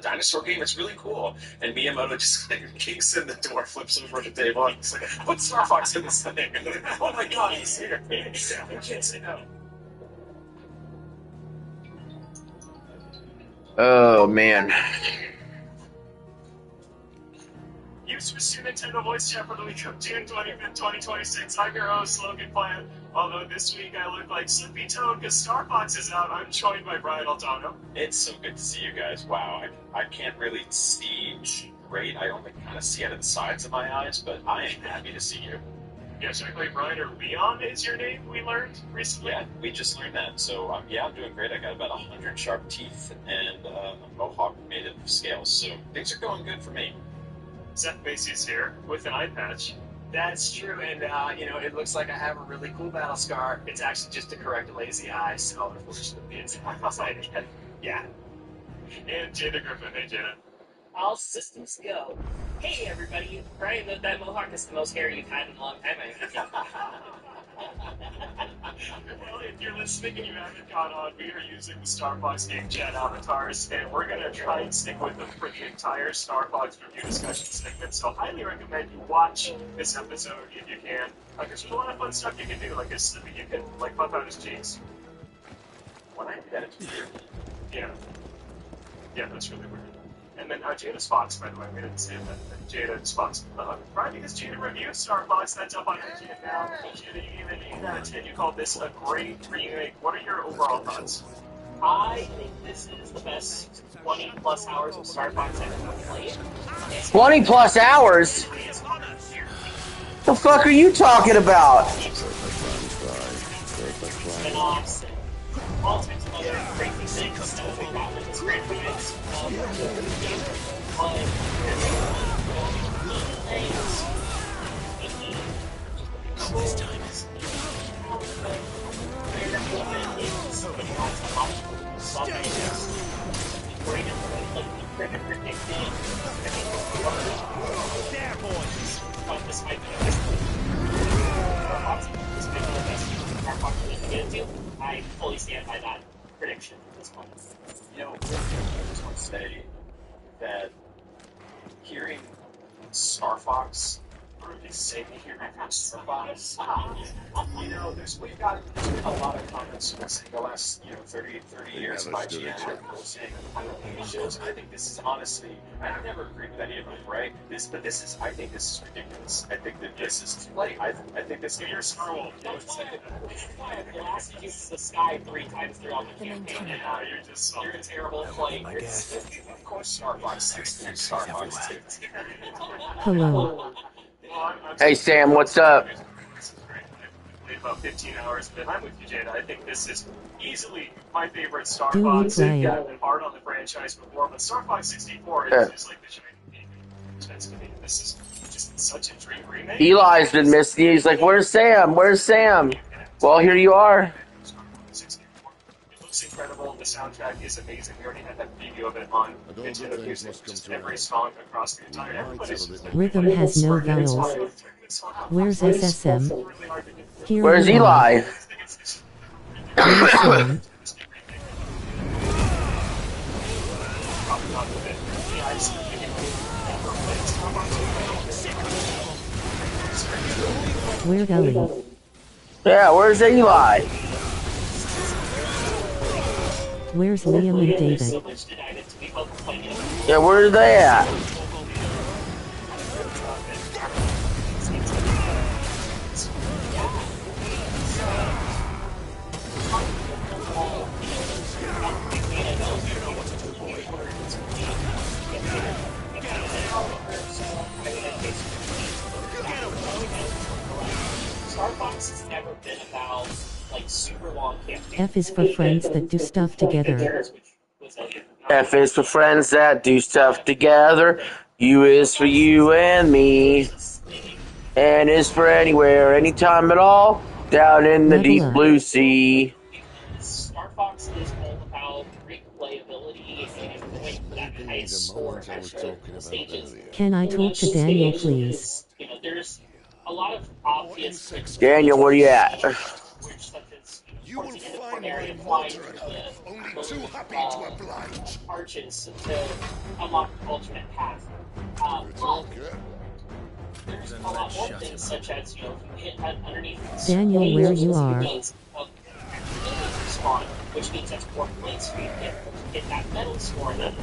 dinosaur game. It's really cool. And Miyamoto just like, kicks in the door, flips over the table, and he's like, "Put Star Fox in this thing." Oh my god, he's here! I can't say no. Oh man. Use Super Nintendo voice chat for the week of June 25th, 2026. I'm your host, Logan Plant. Although this week I look like Slippy Toad because Star Fox is out, I'm joined by Brian Altano. It's so good to see you guys. Wow, I can't really see great. I only kind of see out of the sides of my eyes, but I am happy to see you. Yeah, technically Brian or Leon is your name, we learned recently. Yeah, we just learned that. So, yeah, I'm doing great. I got about 100 sharp teeth and a mohawk made of scales, so things are going good for me. Seth Macy's here with an eye patch. That's true, and it looks like I have a really cool battle scar. It's actually just to correct a lazy eye, so unfortunately it's outside. Yeah. And Jada Griffin. Hey, Jada. All systems go. Hey, everybody. Brian, that mohawk is the most hair you've had in a long time, I think. Well, if you're listening and you haven't gone on, we are using the Star Fox Game Chat avatars, and we're going to try and stick with them for the entire Star Fox review discussion segment. So I highly recommend you watch this episode if you can, because there's a lot of fun stuff you can do. Like you can puff out his cheeks. When I do that, it's weird. Yeah. Yeah, that's really weird. And then Jada's Fox, by the way, we didn't say that. Jada's Fox. Brian, because Jada reviewed Star Fox, that's up on IGN now. Jada, you gave it 8 out of 10. You called this a great remake. What are your overall thoughts? I think this is the best 20 plus hours of Star Fox I've ever played. 20 plus hours? The fuck are you talking about? Spin-offs and all types of other crazy things that we got with this great remix. This time is I fully stand by that prediction at this point. I just want to say that hearing Star Fox, or at least say me hearing Star Fox, we've been a lot of comments in the last 30 years of IGN saying I don't think it shows. I think this is honestly, I never agreed with any of them, right? I think this is ridiculous. I think that this is too late. I think this is your Star Wolf. That's why I've blasted you to the sky 3 times throughout the campaign. Yeah, you're terrible at playing. Of course, Star Fox 6 and Star Fox 2. Hello. Hey Sam, what's up? About 15 hours, but I'm with you, Jada. I think this is easily my favorite Star Do Fox. it, I've been hard on the franchise before, but Star Fox 64 is just like the shiny thing. This is just such a dream remake. Eli's been missing you. He's like, where's Sam? Where's Sam? Well, here you are. It looks incredible. The soundtrack is amazing. We already had that preview of it on Nintendo Music. Just every song across the entire. Rhythm has no vowels. Where's SSM? Here Where's we are. Eli? Where's Sam? We're going. Yeah, where's Eli? Where's Liam and David? Yeah, where are they at? Star Fox has never been about super long campaigns. F is for friends that do stuff together. F is for friends that do stuff together. U is for you and me. N is for anywhere, anytime at all. Down in the deep blue sea. Star Fox is all about replayability and going for that highest score stages. Can I talk to Daniel, please? There's a lot of obvious. Daniel, where you at? You will towards the end of find my Corneria flying mortar through at home, the only too happy to oblige. arches to unlock the alternate path. It's But okay. there's a lot more things, such as, you know, if you hit underneath Daniel, where you are. Spawn, which means that's 4 points for you to get that metal score, and then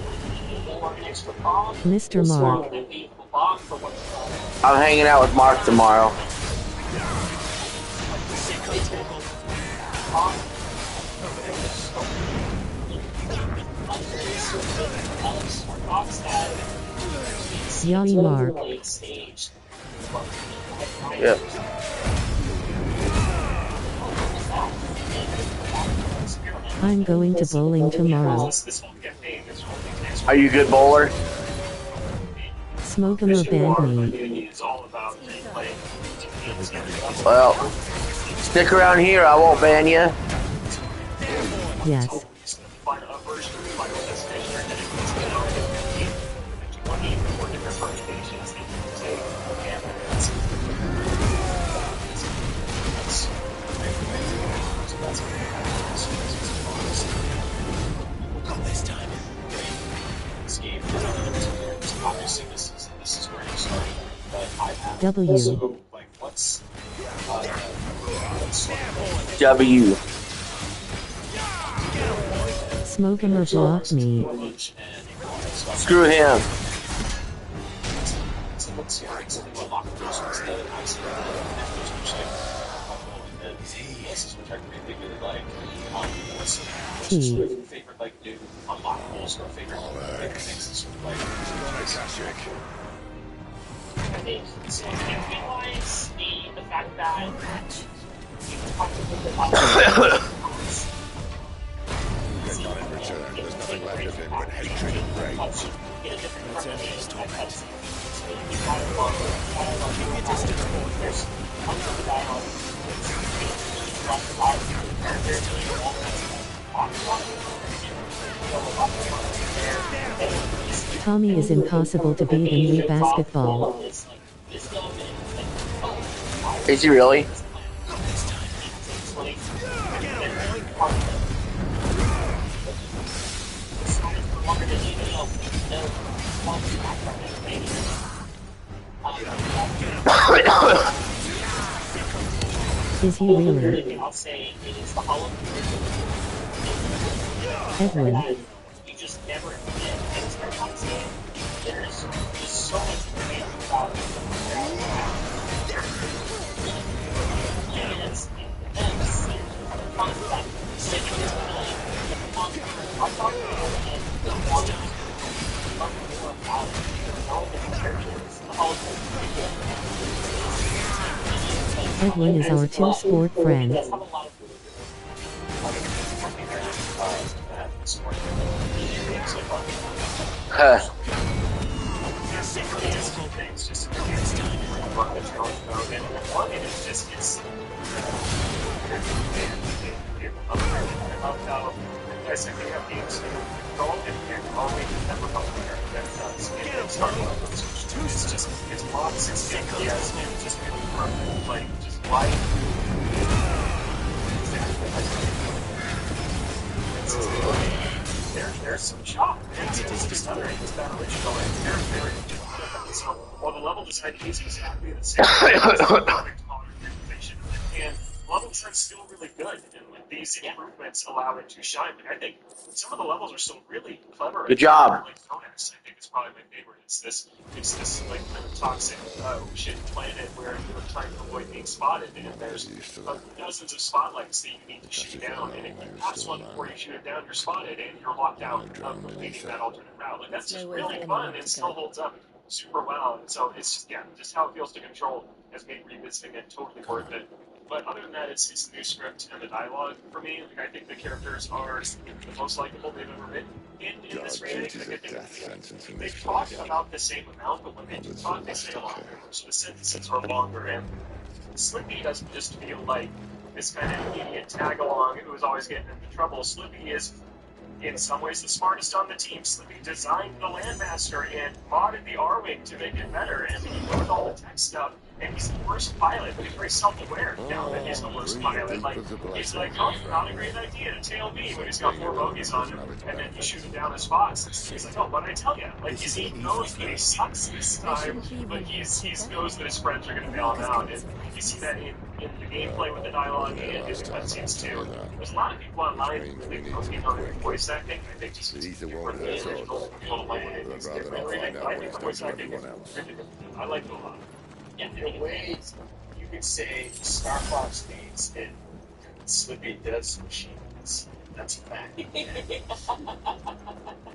or an extra bomb. Mr. Mark. That we bomb for what I'm hanging out with Mark tomorrow. Yummy Mark. Yep. I'm going to bowling tomorrow. Are you a good bowler? Smogamer banned me. Well, stick around here. I won't ban you. Yes. W. W. Smogamer blocked me. Screw him. T. The fact that Not in return. There's nothing left of him but hatred and rage. Tommy is impossible to beat in Wii basketball. Is he really? Is he really? Edwin. You just never get things that come to you. There's just so much information about it. Edwin is our two-sport friend. Huh. There's some chop. It's just underneath this battle original, and they're very different. So while the level design is exactly the same, it's a perfect modernization of it, and level design's still really good, and with these improvements allow it to shine. But I think some of the levels are still really clever. Good job. Like Conex, I think it's probably my favorite. It's this like kind of toxic ocean planet where you're trying to avoid being spotted, and there's dozens of spotlights that you need to shoot down, and if you pass one before you shoot it down, you're spotted, and you're locked out of completing that alternate route. Like that's just really fun, and still holds up super well. And so it's just, just how it feels to control has made revisiting it totally worth it. But other than that, it's the new script and the dialogue for me. Like, I think the characters are the most likable they've ever been in this remake. Like, I think they talk about the same amount, but when they do talk, they say a lot more. So the sentences are longer, and Slippy doesn't just feel like this kind of idiot tag-along who is always getting into trouble. Slippy is, in some ways, the smartest on the team. Slippy designed the Landmaster and modded the R-Wing to make it better, and he learned all the tech stuff. and he's the worst pilot, but he's very self-aware now that he's the worst pilot. Like, he's like, oh, not a great idea to tail me when he's got 4 bogeys on him, and then you shoot him down as Fox. He's like, oh, what'd I tell you? Like, he knows that he sucks this time, but he knows that his friends are going to bail him out, and you see that in the gameplay with the dialogue and in the cutscenes too. There's a lot of people online who think on their voice acting. I think just He's the one the that's original people like it. It's different. I think the voice acting is really good. I like it a lot. Yeah, In ways, you could say Star Fox needs and Slippy does machines. That's a fact.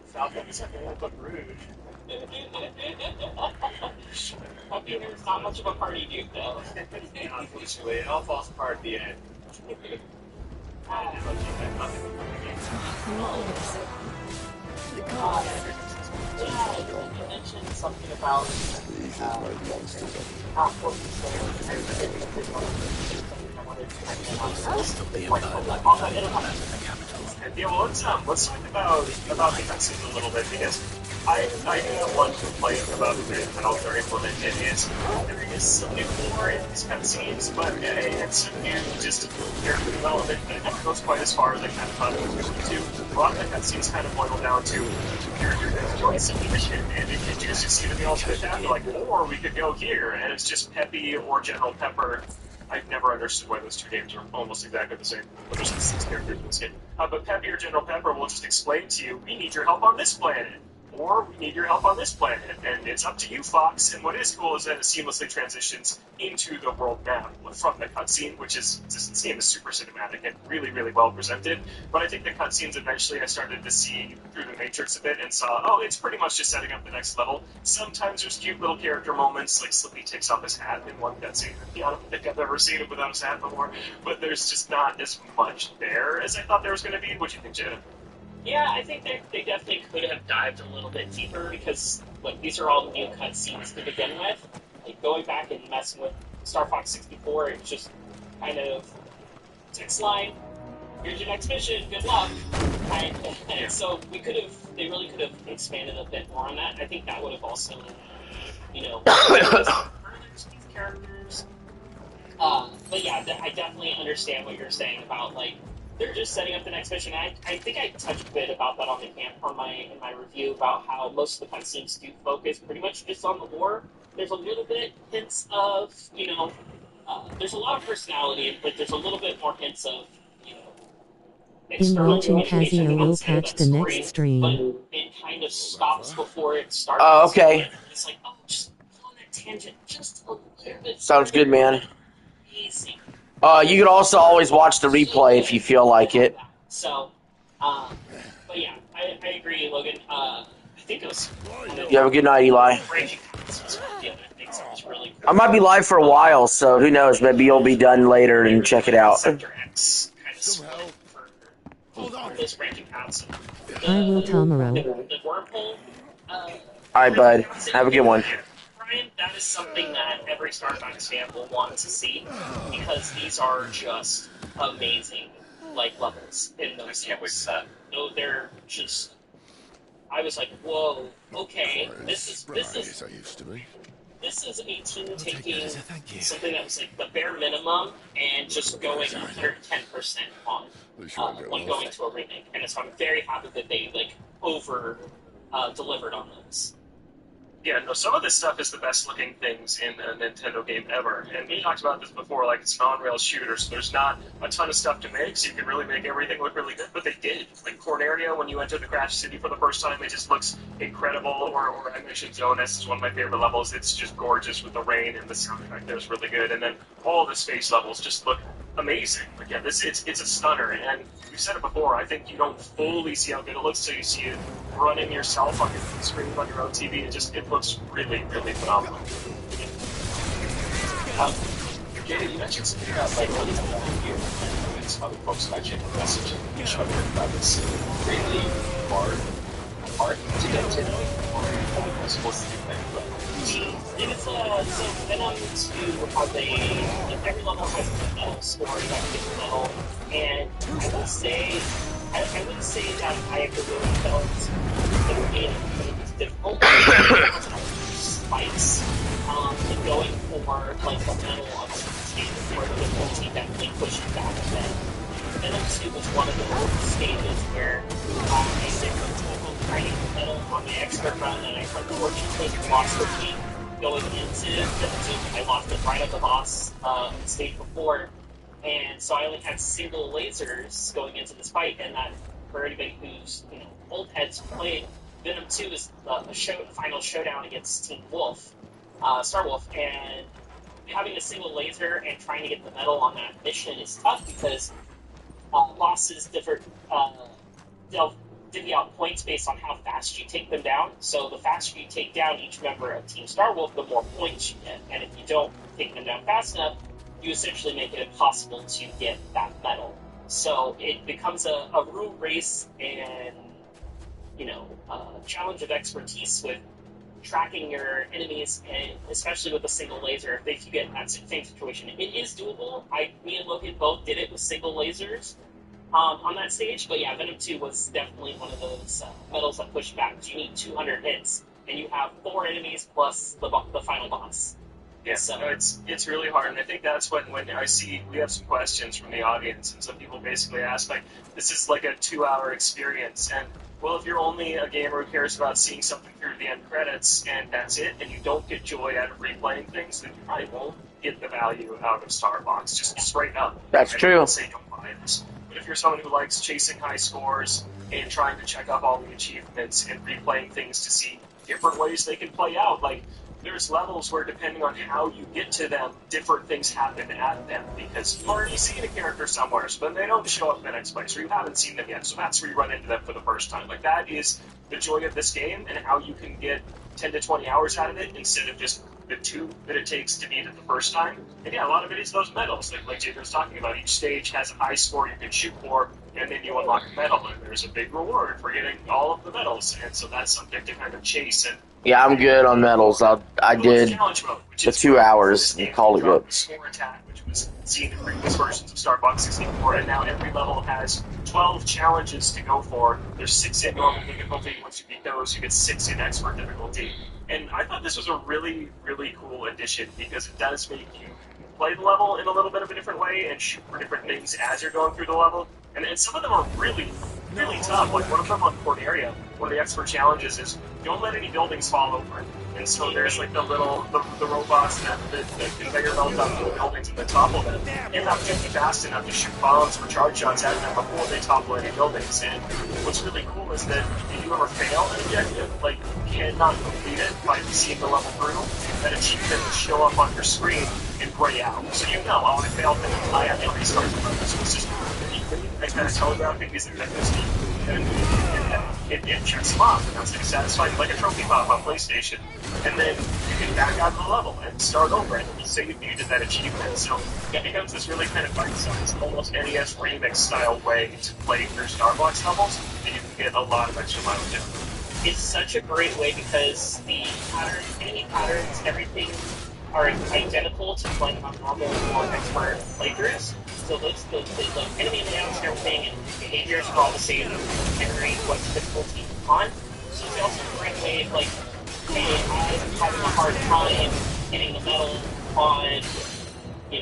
Falcon is a little bit rude. There's not much of a party dude, though. Unfortunately, it all falls apart at the end. You mentioned something about Yeah, well, let's talk about the cutscenes a little bit, because I do have one complaint about how they're implemented is there is some new lore in these cutscenes, but and some new just character development that never goes quite as far as I kind of thought it was going to. A lot of the cutscenes kind of boil down to character that enjoys the mission, and it can just see the ultimate path, like, or we could go here, and it's just Peppy or General Pepper. I've never understood why those two names are almost exactly the same. But there's 6 characters in this game. But Peppy or General Pepper will just explain to you, we need your help on this planet. Or we need your help on this planet. And it's up to you, Fox. And what is cool is that it seamlessly transitions into the world map from the cutscene, which is, this game is super cinematic and really, really well presented. But I think the cutscenes eventually I started to see through the Matrix a bit and saw, oh, it's pretty much just setting up the next level. Sometimes there's cute little character moments, like Slippy takes off his hat in one cutscene. Yeah, I don't think I've ever seen him without his hat before. But there's just not as much there as I thought there was going to be. What do you think, Jada? Yeah, I think they definitely could have dived a little bit deeper because, like, these are all new cutscenes to begin with. Like, going back and messing with Star Fox 64, it's just kind of text line, here's your next mission, good luck. And so they really could have expanded a bit more on that. I think that would have also, further these characters. But yeah, I definitely understand what you're saying about, like, they're just setting up the next mission. I think I touched a bit about that in my review about how most of the cutscenes do focus pretty much just on the lore. There's a little bit hints of there's a lot of personality, but there's a little bit more hints of In watching Casio will catch the next stream. But it kind of stops before it starts. Oh, okay. It's like, oh, just go on that tangent just a little bit. Sounds good, man. Easy. You could also always watch the replay if you feel like it. So, but yeah, I agree, Logan. I think it was. You have a good night, Eli. Breaking Points. The other things that was really cool. I might be live for a while, so who knows? Maybe you'll be done later and check it out. Sector X kind of spoiled for those branching paths. I will Tomorrow. The wormhole. Alright, bud. Have a good one. Brian, that is something that every Star Fox fan will want to see because these are just amazing, like, levels in those games. No, they're just. I was like, whoa, okay, this is I used to be. this is a team taking something that was like the bare minimum and just going 110% on when going to a remake. And so I'm very happy that they like over delivered on those. Yeah, no, some of this stuff is the best looking things in a Nintendo game ever. And we talked about this before, like, it's an on-rail shooter, so there's not a ton of stuff to make, so you can really make everything look really good, but they did. Like, Corneria, when you enter the Crash City for the first time, it just looks incredible, or I mentioned Zonas is one of my favorite levels. It's just gorgeous with the rain, and the sound effect there is really good. And then all the space levels just look amazing. Like, yeah, it's a stunner, and we've said it before, I think you don't fully see how good it looks, so you see it running yourself on your screen on your own TV. It looks really, really phenomenal. Jada, you mentioned something about like what is going here, and some other folks mentioned a message and showing about this really hard to get to know, or how it's supposed to do It is so Venom 2 has every level has a metal story that gets metal, and I would say that I really felt the game was difficult spikes and going for like on my expert run, and I unfortunately lost the team going into the team. I lost it right at the boss stage before, and so I only had single lasers going into this fight. And that, for anybody who's old heads played, Venom 2 is the final showdown against Team Wolf, Star Wolf, and having a single laser and trying to get the medal on that mission is tough because bosses they'll divvy out points based on how fast you take them down. So the faster you take down each member of Team Star Wolf, the more points you get. And if you don't take them down fast enough, you essentially make it impossible to get that medal. So it becomes a rule race and a challenge of expertise with tracking your enemies, and especially with a single laser. If you get in that same situation, it is doable. Me and Logan both did it with single lasers on that stage. But yeah, Venom 2 was definitely one of those medals that pushed back. You need 200 hits, and you have 4 enemies plus the final boss. Yeah, so it's really hard, and I think that's when I see we have some questions from the audience, and some people basically ask, like, this is like a 2-hour experience, and well, if you're only a gamer who cares about seeing something through the end credits and that's it, and you don't get joy out of replaying things, then you probably won't get the value out of Starbox, just straight up. That's true. Don't say don't buy it. But if you're someone who likes chasing high scores and trying to check up all the achievements and replaying things to see different ways they can play out, like, there's levels where, depending on how you get to them, different things happen at them, because you've already seen a character somewhere, so then they don't show up in the next place, or you haven't seen them yet, so that's where you run into them for the first time. Like, that is the joy of this game, and how you can get 10 to 20 hours out of it, instead of just the 2 that it takes to beat it the first time. And yeah, a lot of it is those medals, like Jacob was talking about. Each stage has a high score you can shoot for, and then you unlock a medal, and there's a big reward for getting all of the medals, and so that's something to kind of chase. And Yeah, I'm good on medals. I did challenge mode, which the is 2 hours and call it good. Score attack, which was seen in previous versions of Starbox 64, and now every level has 12 challenges to go for. There's 6 in normal difficulty. Once you beat those, you get 6 in expert difficulty. And I thought this was a really, really cool addition, because it does make you play the level in a little bit of a different way and shoot for different things as you're going through the level. And some of them are really, really tough. Like one of them on Corneria, one of the expert challenges is don't let any buildings fall over. And so there's like the robots that conveyor belt up the buildings and then topple them. You have to be fast enough to shoot bombs or charge shots at them before they topple any buildings. And what's really cool is that if you ever fail an objective, like you cannot complete it by seeing the level through, that achievement will show up on your screen and gray out. So you know, oh, I failed, and I have to restart the level. So it's just I kind of telegraphing these objectives, and it checks them off, and that's like satisfying, like a trophy pop on PlayStation. And then you can back out of the level and start over, and say you did that achievement. So it becomes this really kind of bite-sized, almost NES remix style way to play through Starbox levels, and you can get a lot of extra mileage out of it. It's such a great way because the enemy patterns, everything are identical to playing on normal or expert playthroughs. So the enemy layouts and everything and behaviors are all the same, generate what difficulty on. So it's also a great way of, like, hey, I'm having a hard time getting the medal on,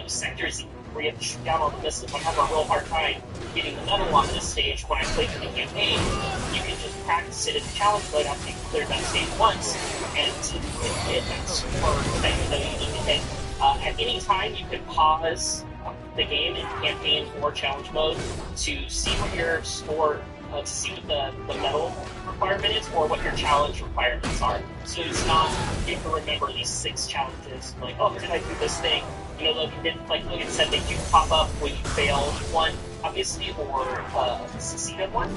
sectors where you have to shoot down all the missiles. I'm having a real hard time getting the medal on this stage when I play through the campaign. You can just practice it in the challenge mode after you've cleared that stage once, and to hit that score that you know you need to hit. At any time, you can pause the game in campaign or challenge mode to see what your score, to see what the medal requirement is, or what your challenge requirements are. So it's not, you have to remember these 6 challenges, like, oh, did I do this thing? Logan said, they do pop up when you fail one, obviously, or succeed at one,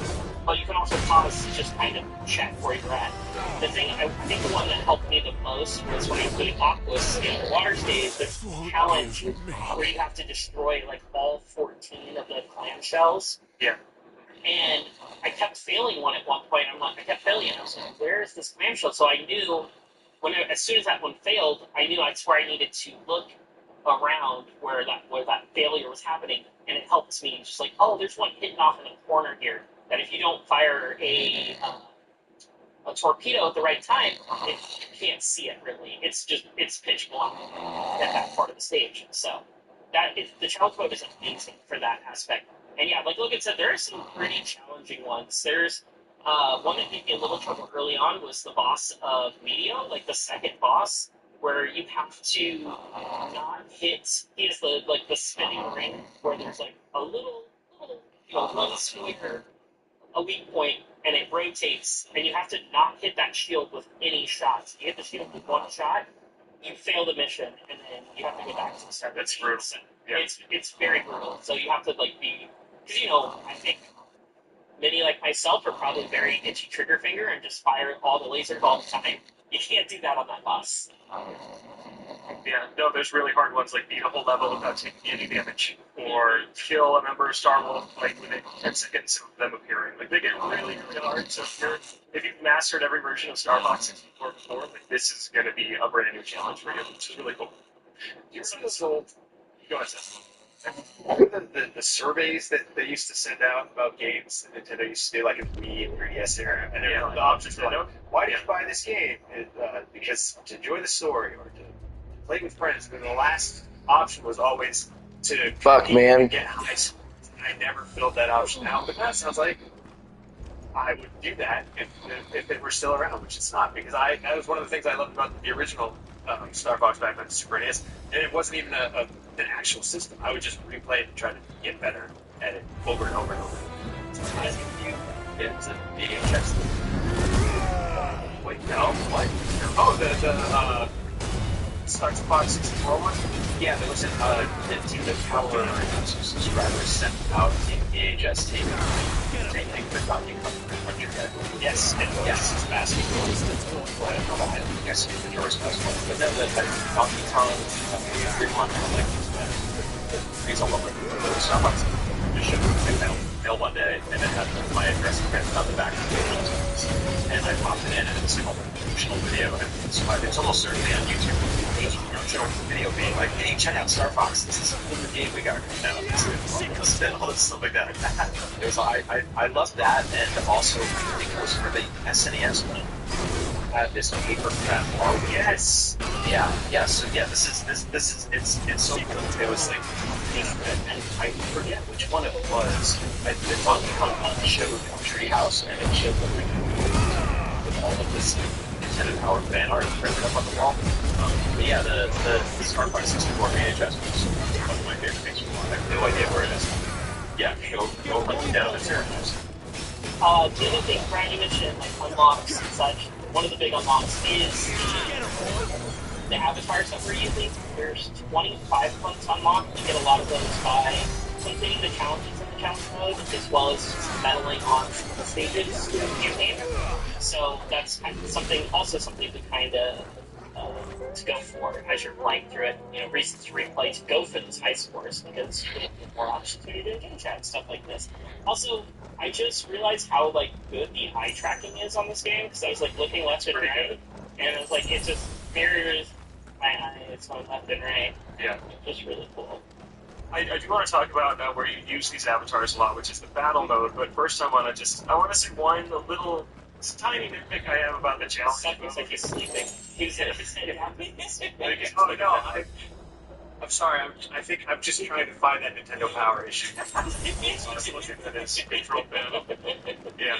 but you can also pause to just kind of check where you're at. I think the one that helped me the most was when I was doing Aquos in the water stage. There's a challenge where you have to destroy, like, all 14 of the clamshells. Yeah. And I kept failing one at one point. I kept failing it. I was like, where is this clamshell? So I knew, as soon as that one failed, I knew that's where I needed to look around where that failure was happening. And it helps me, just like, oh, there's one hidden off in the corner here, that if you don't fire a torpedo at the right time, you can't see it really. It's pitch black at that part of the stage. So the challenge mode is amazing for that aspect. And yeah, like Logan said, there are some pretty challenging ones. There's One that gave me a little trouble early on was the boss of Meteor, like the second boss, where you have to not hit. He has the spinning ring where there's like a little one square, a weak point, and it rotates, and you have to not hit that shield with any shots. You hit the shield with one shot, you fail the mission, and then you have to go back to the start. That's brutal. Yeah. It's very brutal. So you have to be because I think many like myself are probably very itchy trigger finger and just fire all the lasers all the time. You can't do that on that boss. Yeah, no, there's really hard ones like beat a whole level without taking any damage, or kill a member of Star Wolf like within 10 seconds of them appearing. Like they get really, really hard. So if you've mastered every version of Star Fox 64 before, like this is going to be a brand new challenge for you, which is really cool. So, go ahead, Seth. Remember the surveys that they used to send out about games that Nintendo used to do, like in the Wii and 3DS era, and Yeah, the options were like, why did you buy this game? Because to enjoy the story or to play with friends. And the last option was always to get high scores. I never filled that option out, but that sounds like I would do that if it were still around, which it's not, because that was one of the things I loved about the original Star Fox back on Super NES, and it wasn't even an actual system. I would just replay it and try to get better at it over and over and over. It's a VHS. Wait, no, what? Oh, the Star Fox 64 one? Yeah, there was Nintendo Power subscribers sent out in VHS tape. Same thing with Donkey Kong Country. Yes, it's basketball. I don't know, I guess it's the George basketball. But then the Donkey Kong, Fremont, like, the reason why the Star Fox just showed up in mail one day, and it had my address printed on the back of the page. And I popped it in, and it's called an promotional video, and it's almost certainly on YouTube. Just showing the video being like, hey, check out Star Fox, this is the game we got coming out. This and all this stuff like that. It was, I loved that, and also, I think it was for the SNES one. Had this paper craft art. Yes. Yeah. So this is it's so cool. It was like, and I forget which one it was. The Donkey Kong one showed Treehouse, and it showed with all of this Nintendo Power fan art printed up on the wall. But yeah, the Star Fox 64 VHS was one of my favorite things from I have no idea where it is. Yeah, go hunt me down. It's very nice. The other thing, Brian, you mentioned like unlocks and such. One of the big unlocks is the avatars that we're using. There's 25 of them to unlock. You get a lot of those by completing the challenges in the challenge mode, as well as just meddling on the stages of the campaign. So that's kind of something to kind of to go for as you're playing through it. Reasons to replay to go for those high scores because you get more opportunity to game chat and stuff like this. Also, I just realized how good the eye tracking is on this game because I was looking left and right, and it was it just mirrors my eyes going left and right. Yeah, it's just really cool. I do want to talk about where you use these avatars a lot, which is the battle mode. But first, I want to say one little. It's a tiny nitpick I have about the challenge. Looks like he's sleeping. He's Oh no, I'm sorry. I think I'm just trying to find that Nintendo Power issue. I was looking for this control panel. Yeah,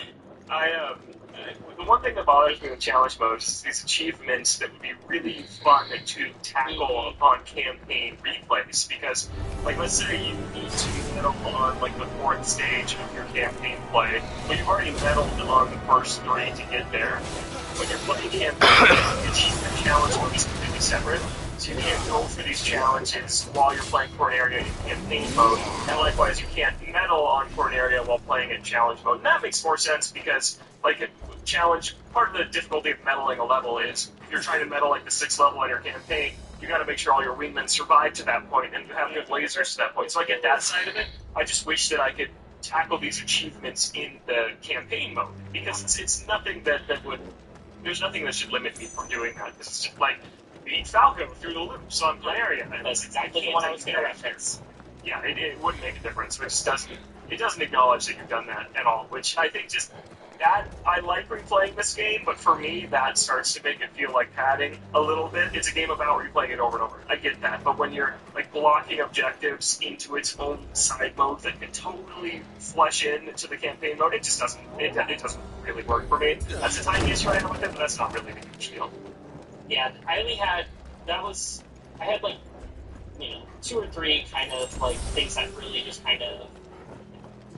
the one thing that bothers me with challenge modes is these achievements that would be really fun to tackle upon campaign replays. Because, let's say you need to medal on the fourth stage of your campaign play, but you've already medaled on the first three to get there. When you're playing campaign, achievement challenge mode is completely separate. So you can't go for these challenges while you're playing for an area in campaign mode, and likewise you can't medal on for an area while playing in challenge mode. And that makes more sense because, challenge, part of the difficulty of medaling a level is if you're trying to medal the 6th level in your campaign, you got to make sure all your wingmen survive to that point and have good lasers to that point. So I get that side of it. I just wish that I could tackle these achievements in the campaign mode because it's nothing that would. There's nothing that should limit me from doing that. It's just beat Falco through the loops on Planaria. That's exactly the one I was going to reference. Yeah, it wouldn't make a difference. It just doesn't acknowledge that you've done that at all, which I think just that I like replaying this game, but for me, that starts to make it feel like padding a little bit. It's a game about replaying it over and over. I get that, but when you're like blocking objectives into its own side mode that can totally flesh into the campaign mode, it just doesn't. It doesn't really work for me. That's the tiny issue I have with it, but that's not really the huge deal. Yeah, I only had I had like 2 or 3 kind of like things that really just kind of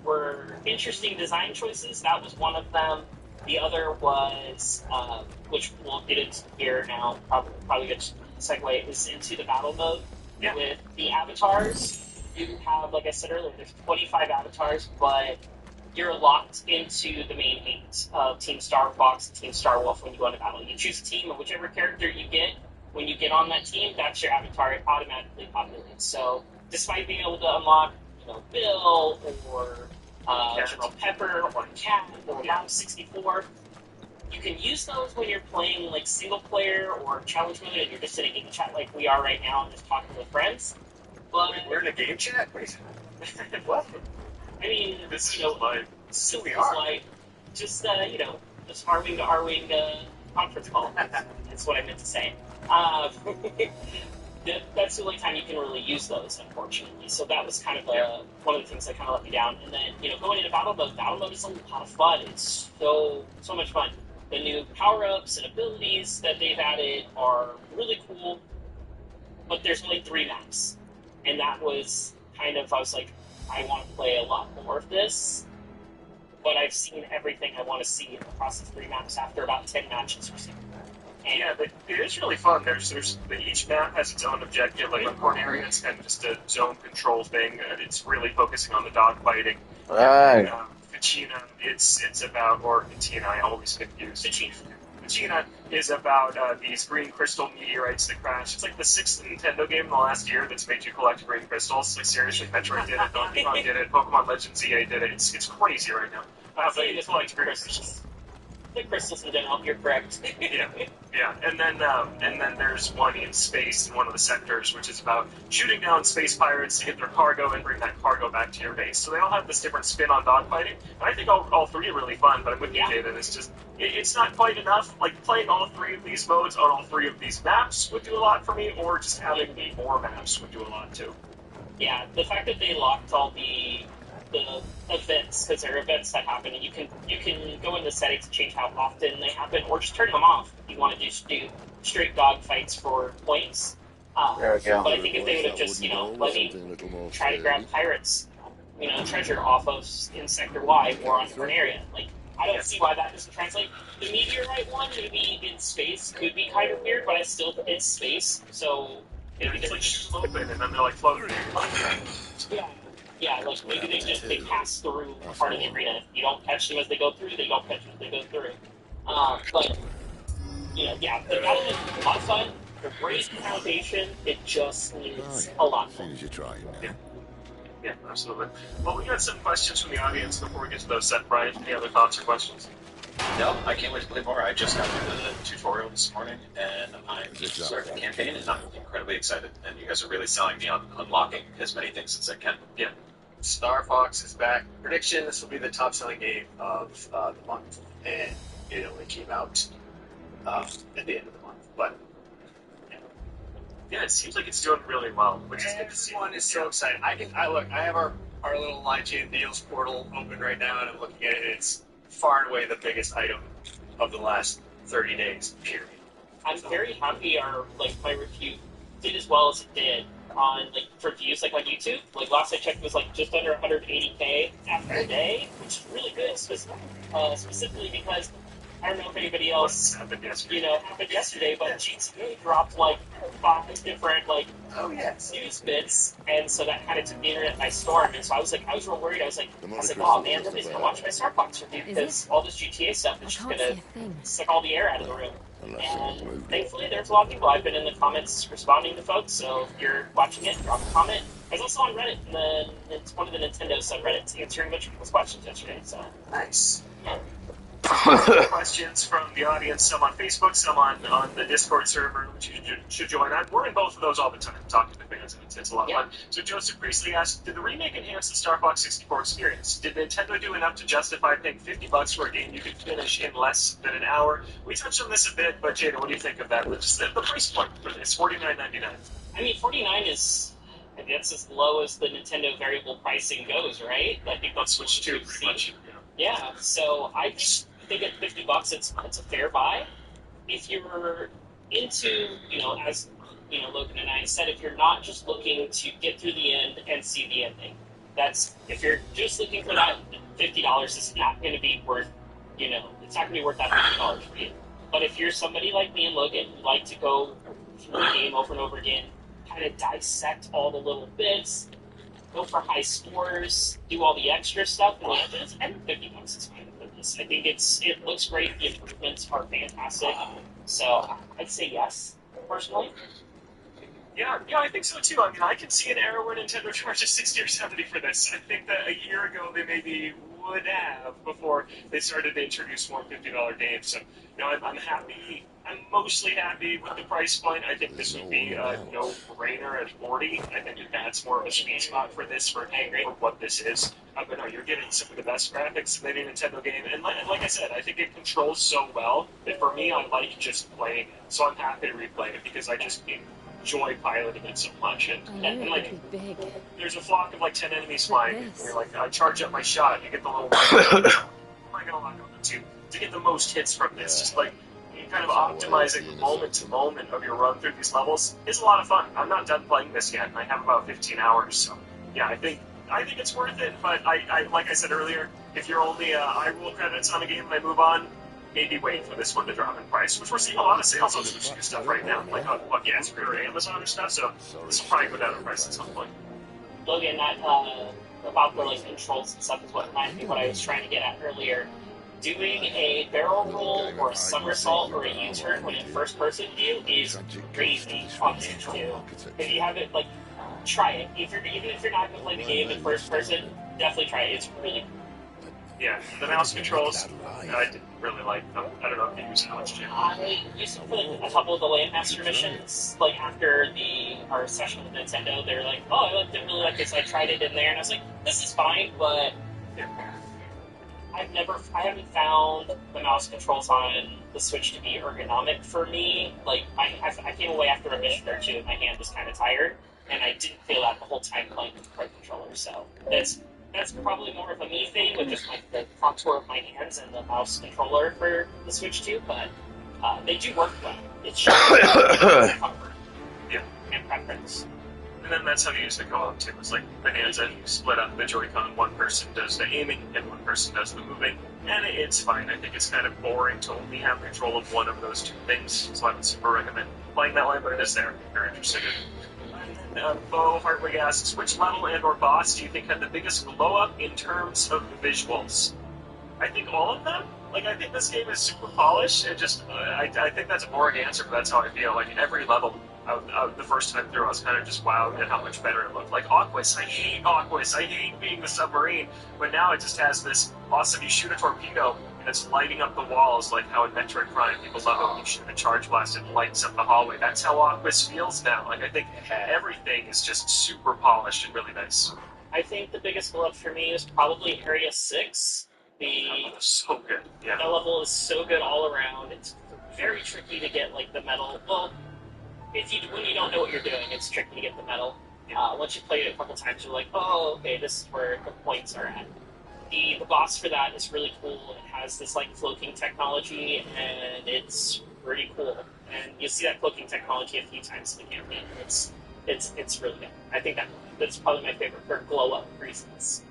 were interesting design choices. That was one of them. The other was, which we'll get into here now, probably good segue, is into the battle mode. Yeah. With the avatars. You have, like I said earlier, there's 25 avatars, but you're locked into the main 8 of Team Star Fox and Team Star Wolf when you go into battle. You choose a team, and whichever character you get, when you get on that team, that's your avatar. It automatically populates. So, despite being able to unlock, Bill or General Pepper or Cat or Mom 64, you can use those when you're playing like single player or challenge mode, and you're just sitting in the chat like we are right now and just talking with friends. But We're in a game chat. What? I mean, This is silly are. like just just R-wing to R-wing conference call. That's what I meant to say. That's the only time you can really use those, unfortunately. So that was kind of one of the things that kind of let me down. And then, going into battle mode is a lot of fun. It's so much fun. The new power-ups and abilities that they've added are really cool, but there's only 3 maps. And that was kind of, I was like, I want to play a lot more of this, but I've seen everything I want to see across the 3 maps after about 10 matches or so. And Yeah, but it is really fun. Each map has its own objective. Like Airport area, it's kind of just a zone control thing. It's really focusing on the dogfighting. Right. Kachina, it's about, or Katina, I always confuse. Kachina is about these green crystal meteorites that crash. It's like the 6th Nintendo game in the last year that's made you collect green crystals. Like seriously, Metroid did it, Donkey Kong did it, Pokemon Legends EA did it. It's crazy right now. But you collect green crystals. the crystals in general, you're correct. Yeah, and then there's one in space in one of the sectors, which is about shooting down space pirates to get their cargo and bring that cargo back to your base. So they all have this different spin on dogfighting, and I think all 3 are really fun. But I'm with you, David. It's just it's not quite enough. Like playing all 3 of these modes on all 3 of these maps would do a lot for me, or just having more maps would do a lot too. Yeah, the fact that they locked all the events, because there are events that happen, and you can go in the settings to change how often they happen, or just turn them off if you want to just do straight dog fights for points. There we go. But I think if they would have just, let me try to grab pirates, treasure off of in Sector Y or on a different area. Like, I don't see why that doesn't translate. The meteorite one, maybe in space, could be kind of weird, but it's space, so It's like shoot open, and then they're like floating. Yeah, like maybe they pass through part of the arena. If you don't catch them as they go through, they don't catch them as they go through. But the battle is a lot of fun. The great foundation, it just needs a lot more. As you're trying now. Yeah, absolutely. Well, we got some questions from the audience before we get to those. Seth, Brian, any other thoughts or questions? No, I can't wait to play more. I just got through the tutorial this morning, and I'm starting the campaign, and I'm incredibly excited. And you guys are really selling me on unlocking as many things as I can. Yeah. Star Fox is back. Prediction: this will be the top-selling game of the month, and it only came out at the end of the month. But Yeah, it seems like it's doing really well, which is good to see. everyone is so excited. I have our little IGN Deals portal open right now, and I'm looking at it. It's far and away the biggest item of the last 30 days. Period. I'm very happy my review did as well as it did on for views on YouTube. Last I checked it was just under 180K after a day, which is really good, specifically because I don't know if anybody else Happened yesterday. happened yesterday, but GTA dropped 5 different Oh yes. news bits, and so that kind of took the internet by storm. And so I was real worried. I was like, oh man, nobody's gonna watch my Star Fox review because all this GTA stuff is just gonna suck all the air out of the room. And thankfully, there's a lot of people. I've been in the comments responding to folks, so if you're watching it, drop a comment. I was also on Reddit, and it's one of the Nintendo subreddits, answering a bunch of people's questions yesterday. So Nice. Questions from the audience, some on Facebook, some on the Discord server, which you should join on. We're in both of those all the time, talking to fans. hands, and it's a lot of Yeah. fun. So Joseph Priestley asked, did the remake enhance the Star Fox 64 experience? Did Nintendo do enough to justify paying $50 for a game you could finish in less than an hour? We touched on this a bit, but Jada, what do you think of that? Just the price point for this, $49.99. I mean, 49 is, I think that's as low as the Nintendo variable pricing goes, right? I think Let's that's switch to pretty much. Yeah, so I think at $50, it's a fair buy. If you're into, as Logan and I said, if you're not just looking to get through the end and see the ending, if you're just looking for that, $50 is not going to be worth, it's not going to be worth that $50 for you. But if you're somebody like me and Logan who like to go through the game over and over again, kind of dissect all the little bits, go for high scores, do all the extra stuff, and $50 is fine with this. I think it looks great. The improvements are fantastic. So I'd say yes, personally. Yeah, I think so too. I mean, I can see an era where Nintendo charges 60 or 70 for this. I think that a year ago they maybe would have before they started to introduce more $50 games. So, I'm happy. I'm mostly happy with the price point. I think this would be a no-brainer at 40. I think that's more of a sweet spot for this for what this is. But no, you're getting some of the best graphics in any Nintendo game. And like I said, I think it controls so well that for me, I like just playing it. So I'm happy to replay it because I just enjoy piloting it so much. And like, there's a flock of like 10 enemies flying, and you're like, I charge up my shot, you get the little what am I gonna lock on to get the most hits from this? Just like kind of optimizing moment to moment of your run through these levels is a lot of fun. I'm not done playing this yet, and I have about 15 hours, so yeah, I think it's worth it, but I like I said earlier, if you're only I roll credits on a game and I move on, maybe wait for this one to drop in price, which we're seeing a lot of sales on Switch 2 stuff right now, like on or Amazon or stuff, so this will probably go down in price at some point. Logan, that about the controls and stuff is what reminded me what I was trying to get at earlier. Doing a barrel roll or a somersault or a U-turn when in first person view is crazy on Switch 2. If you haven't, try it. Even if you're not going to play the game in first person, definitely try it. It's really cool. Yeah, the mouse controls, I didn't really like them. I don't know if you use how much, Jim. I used to play a couple of the Landmaster missions, after our session with Nintendo, they were like, oh, I didn't really like this. I tried it in there, and I was like, this is fine, but I haven't found the mouse controls on the Switch to be ergonomic for me. I came away after a mission or two and my hand was kind of tired, and I didn't feel that the whole time playing with the Pro Controller, so that's probably more of a me thing with just the contour of my hands and the mouse controller for the Switch 2, but they do work well. It's just comfort and preference. And then that's how you use the co-op too. It's like Bonanza, you split up the Joy-Con, one person does the aiming and one person does the moving, and it's fine. I think it's kind of boring to only have control of one of those two things, so I would super recommend playing that way, but it is there if you're interested in it. And then Bo Hartwig asks, which level and or boss do you think had the biggest glow-up in terms of visuals? I think all of them. I think this game is super polished, and just, I think that's a boring answer, but that's how I feel. Every level, the first time through, I was kind of just wowed at how much better it looked. Aquas, I hate Aquas, I hate being the submarine, but now it just has this awesome, you shoot a torpedo, and it's lighting up the walls, like how in Metroid Prime, people love it when you shoot a charge blast and it lights up the hallway. That's how Aquas feels now. I think everything is just super polished and really nice. I think the biggest glow up for me is probably Area 6. So good, yeah. The level is so good all around. It's very tricky to get the metal. Well, when you don't know what you're doing, it's tricky to get the metal. Once you play it a couple times, you're like, oh, okay, this is where the points are at. The boss for that is really cool. It has this cloaking technology, and it's pretty cool. And you see that cloaking technology a few times in the campaign. It's really good. I think that's probably my favorite for glow up reasons.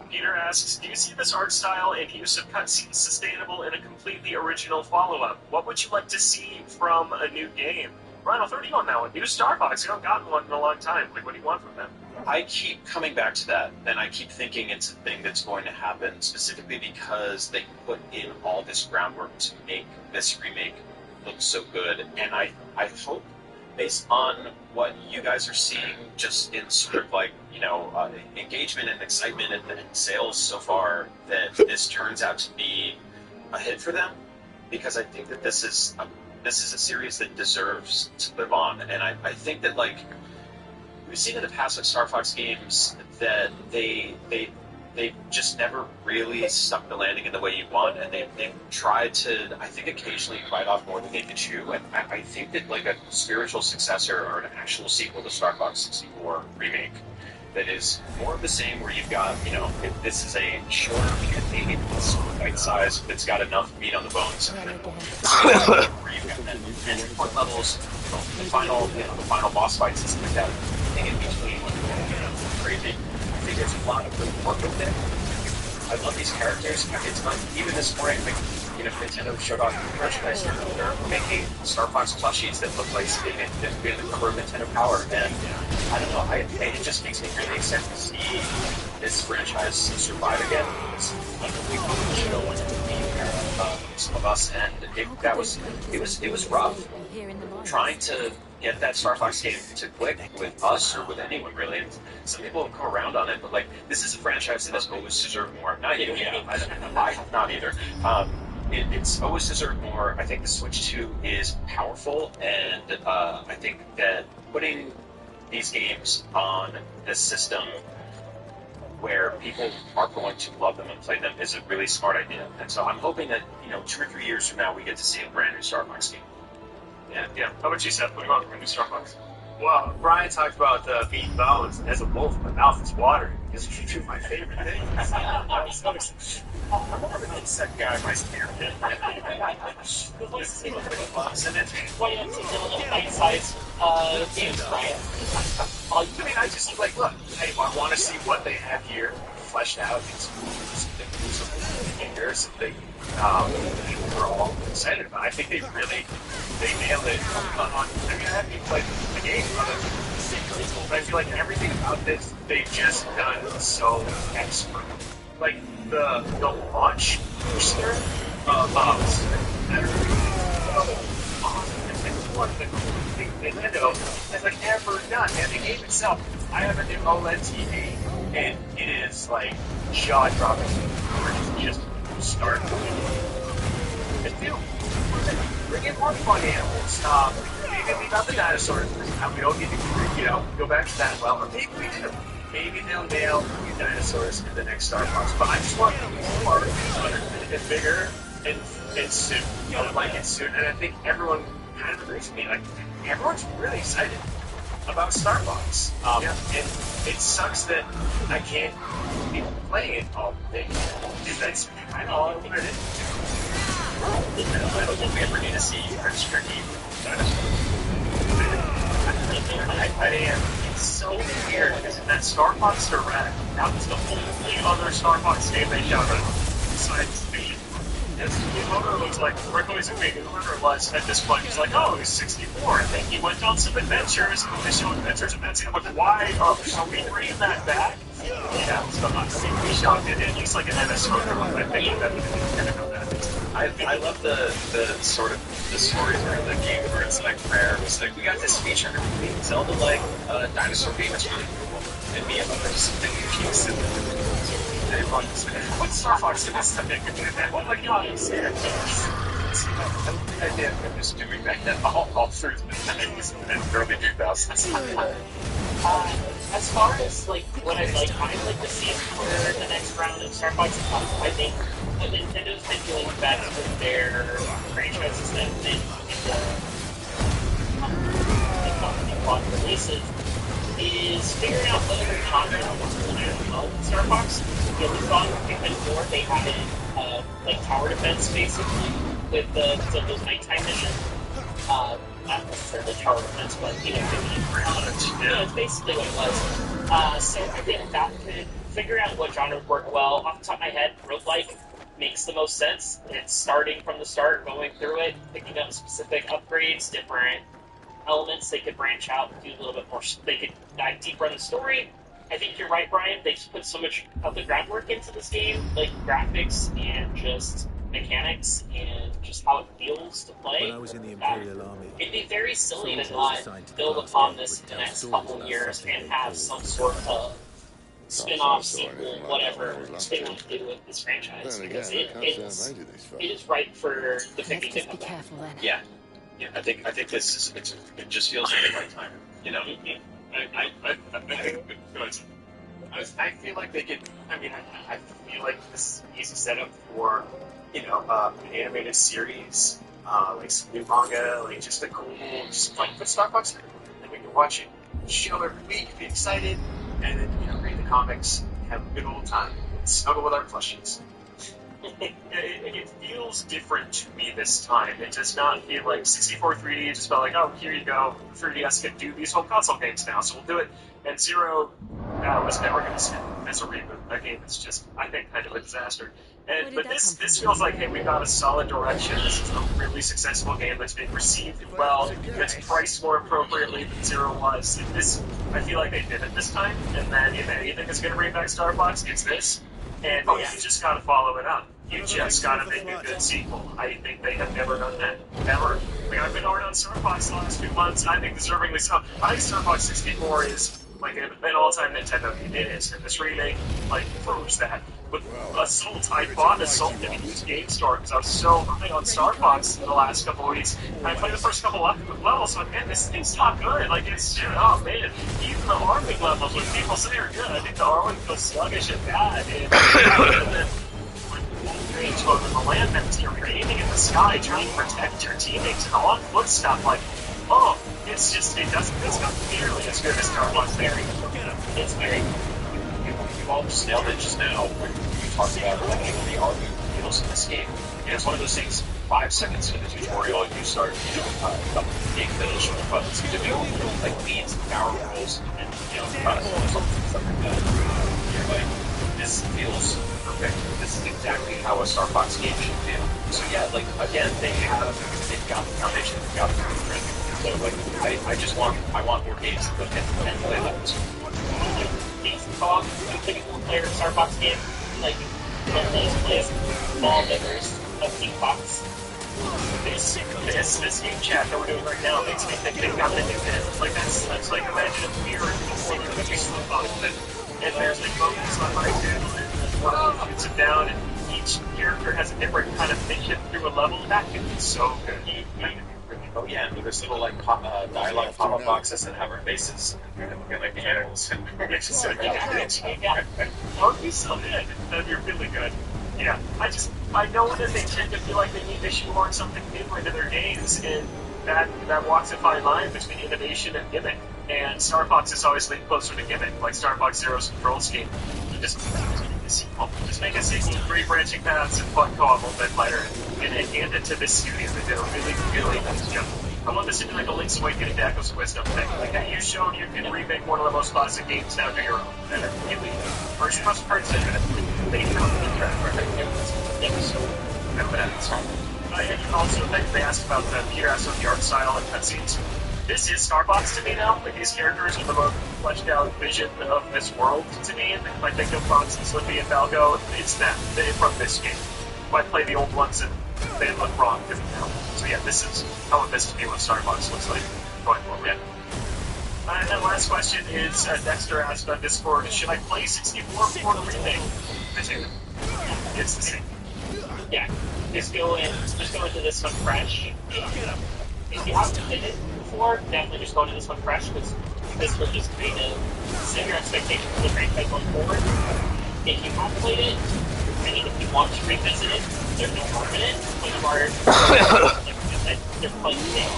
Peter asks, do you see this art style and use of cutscenes sustainable in a completely original follow-up? What would you like to see from a new game? Ryan, I'll throw to you on that one. New Star Fox, you haven't gotten one in a long time. What do you want from them? I keep coming back to that, and I keep thinking it's a thing that's going to happen, specifically because they put in all this groundwork to make this remake look so good, and I hope, based on what you guys are seeing, just in sort of engagement and excitement and sales so far, that this turns out to be a hit for them, because I think that this is a series that deserves to live on, and I think that we've seen in the past with Star Fox games that they just never really stuck the landing in the way you want, and they've tried to, I think, occasionally bite off more than they can chew. And I think that like a spiritual successor or an actual sequel to Star Fox 64 remake that is more of the same, where you've got, you know, this is a shorter campaign, it's bite size, it's got enough meat on the bones, and then where you've got then entry point levels, you know, the final boss fights and stuff like that, thing in between, crazy. I think there's a lot of good work with it. I love these characters. It's fun. Even this morning, like, you know, Nintendo showed off merchandise. They're making Star Fox plushies that look like they've been the cover of Nintendo Power, and I don't know. It just makes me really excited to see this franchise survive again. It's unbelievable. The show went to be some of us, and it was rough trying to get that Star Fox game to click with us or with anyone really. And some people have come around on it, but like, this is a franchise that has always deserved more. Not you, yeah, I have not either. It's always deserved more. I think the Switch 2 is powerful, and I think that putting these games on this system where people are going to love them and play them is a really smart idea. And so I'm hoping that, you know, 2 or 3 years from now we get to see a brand new Star Fox game. Yeah. How about you, Seth? What about the new Star Fox? Well, Brian talked about beating bones. As a wolf, my mouth is watering because it's two of my favorite things. I'm more of an insect guy myself. Why you have to deal with bite-sized games, Brian? I mean, I just like, look, I want to see what they have here fleshed out. It's something we're all excited about. I think they nailed it I mean, I haven't even played the game, but I feel like everything about this, they've just done so expert. Like, the launch booster of one of the coolest things Nintendo has like ever done. And the game itself, I have a new OLED TV, and it is like jaw-dropping. Just start just do. Bring in more fun animals. Maybe we got the dinosaurs. We don't need to, you know, go back to that well. Or maybe we do. Maybe they'll nail the dinosaurs in the next Star Fox. But I just want them to be smarter and bigger and soon. You know, like it soon. And I think everyone kind of agrees with me. Like, everyone's really excited about Star Fox. And it sucks that I can't be playing it all day. That's kind of all I wanted to do. I don't think we ever need to see Prince Tricky dinosaurs. I am. It's so weird because in that Star Fox Direct, that was the only other Star Fox game they showed besides Speed. And Miyamoto looks like, or Koizumi, whoever it was, at this point, he's like, oh, he's 64. And then he went on some adventures, and they show adventures, and I'm like, why are we bringing that back? Yeah, so we shot it at least like an MSO. I think that we kind of know that. I love the sort of the stories where the game where it's like Rare was like, we got this feature and we can Zelda like dinosaur game, it's really cool. And Miyamoto just confused it. And everyone just like, what's Star Fox in this thing? Oh my god, it's here. I did. I'm just doing that all through the 90s and early 2000s. As far as like what I'd like to see for the next round of Star Fox, I think what Nintendo's been doing best with their franchises that have been in the releases is figuring out what other genre of Star Fox. You know, we saw before they had like tower defense basically with those nighttime missions. Not necessarily tower defense, but you know, it's basically what it was. So I think that could figure out what genre would work well. Off the top of my head, roguelike makes the most sense. It's starting from the start, going through it, picking up specific upgrades, different elements. They could branch out and do a little bit more. They could dive deeper in the story. I think you're right, Brian. They put so much of the groundwork into this game, like graphics and just mechanics and just how it feels to play. When I was in the Imperial Army, it'd be very silly to not build upon this in the next couple of years and have some sort of spin-off, sequel, whatever they want to do with this franchise, because it is ripe for the picking to come back. Yeah, I think this is it just feels like the right time, you know. I feel like they could. I mean, I feel like this is an easy setup for, an animated series, like some new manga, like just a cool, just like put Starbucks in it, and we can watch it show every week, be excited, and then read the comics, have a good old time, snuggle with our plushies. It feels different to me this time. It does not feel like 64 3D. It just felt like, oh, here you go. 3DS can do these whole console games now, so we'll do it. And Zero, that was never going to stand as a reboot. That game is just, I think, kind of a disaster. But this feels like, hey, we got a solid direction. This is a really successful game that's being received well. It's priced more appropriately than Zero was. And this, I feel like they did it this time. And then if anything is going to bring back Star Fox, it's this. And you just got to follow it up. You just got to make a good sequel. I think they have never done that. Ever. Like, I've been hard on Star Fox the last few months. I think deservingly so. I think Star Fox 64 is like an all-time Nintendo game. It is. And this remake, like, proves that. With Assault, I bought Assault in a used game store because I was so high on Star Fox in the last couple of weeks. And I played the first couple of levels, like, man, this thing's not good. Like, it's, oh man, even the Arwing levels, which people say are good, I think the Arwing feels sluggish and bad. And then, range over the land, and you're aiming in the sky, trying to protect your teammates, and on foot stuff, like, oh, it's not nearly as good as Star Fox Theory. It's very. You all just nailed it just now when you talked about the argument feels in this game. And it's one of those things, 5 seconds into the tutorial, you start, being finished with buttons you do, like beans and power rolls, and, something like that. You're like, this feels perfect. This is exactly how a Star Fox game should feel. So yeah, like, again, they've got the foundation, they've got the blueprint. So, like, I want more games that can play levels. Dog, you think it will play a Star Fox game, like, plays ball diggers of King Fox. This game chat that we're doing right now makes me think they've got the new hit. Like, that's like, imagine a mirror in the and there's like focus on my dude, and one of them shoots it down, and each character has a different kind of mission through a level. That can be so good. Oh yeah, and there's little like dialogue pop-up boxes that have our faces and looking like the animals. It's just so good. That would be so good. That'd be really good. Yeah, I know that they tend to feel like they need to shoehorn something new into their games, and that walks a fine line between innovation and gimmick. And Star Fox has always been closer to gimmick, like Star Fox Zero's control scheme. Just make a sequel, 3 branching paths, and fun co-op a bit later, and hand it to this studio. They did a really, really nice job. I want this to be like a Link's Awakening to Echoes of Wisdom thing. Like, hey, you showed you can remake one of the most classic games now to your own. And really, first person, they found the track record. It was so evident. And also, they asked about Peter asked about the art style and cutscenes. This is Star Fox to me now. Like, these characters are the most fleshed out vision of this world to me. And if I think of Fox and Slippy and Falco, it's them. They're from this game. If I play the old ones and they look wrong to me now. So yeah, this is how it is to me what Star Fox looks like going forward. And the last question is, Dexter asked on Discord, should I play 64 before the remake? I say it's the same. Yeah, just go into this one fresh. If you haven't played it before, definitely just go into this one fresh, because this will just kind of set your expectations for the franchise going forward. If you have played it, I mean, if you want to revisit it, there's no harm in it, but you are different playing the game.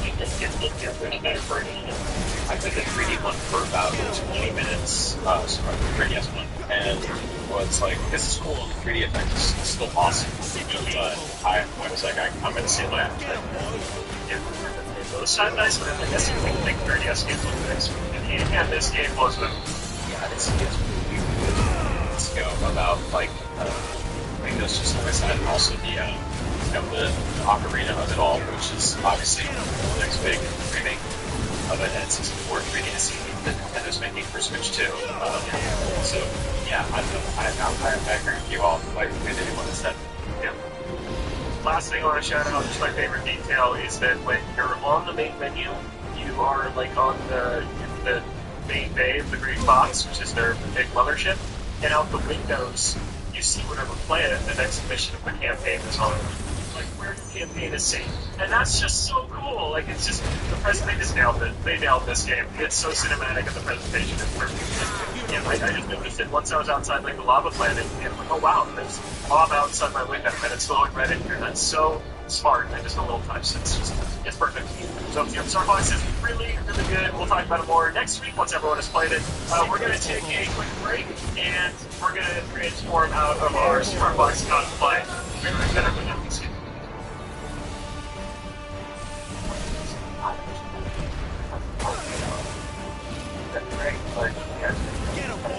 Like, this gets a better version of it. I played the 3D one for about 20 minutes, sorry, the 3DS one, and was like, this is cool, the 3D effect is still awesome, but I was like, I'm gonna see that. Those side by side, I guess you can think 3DS games look nice. And this game was them. Yeah, it's really good. Let's go about, like, I think that's just like I said, and also the ocarina of it all, which is obviously the next big remake of an N64 3DS that Nintendo's making for Switch 2. So, yeah, I agree with you all, like, with anyone that said. Yeah. Last thing I want to shout out, just my favorite detail, is that when you're on the main menu, you are, like, on the main bay of the Green Fox, which is their big mothership, and out the windows, you see whatever planet the next mission of the campaign is on. like where your campaign is safe. And that's just so cool. Like it's just they just nailed it. They nailed this game. It's so cinematic and the presentation is perfect. Yeah, I just noticed it once I was outside like the lava planet and I'm like, oh wow, there's lava outside my window and it's glowing red in here. That's so smart and just a little touch. It's perfect. So yeah, Star Fox is really, really good. We'll talk about it more next week once everyone has played it. We're gonna take a quick break and we're gonna transform out of our Star Fox cosplay. We're gonna go down these. That's great, but yeah. Get him, boy!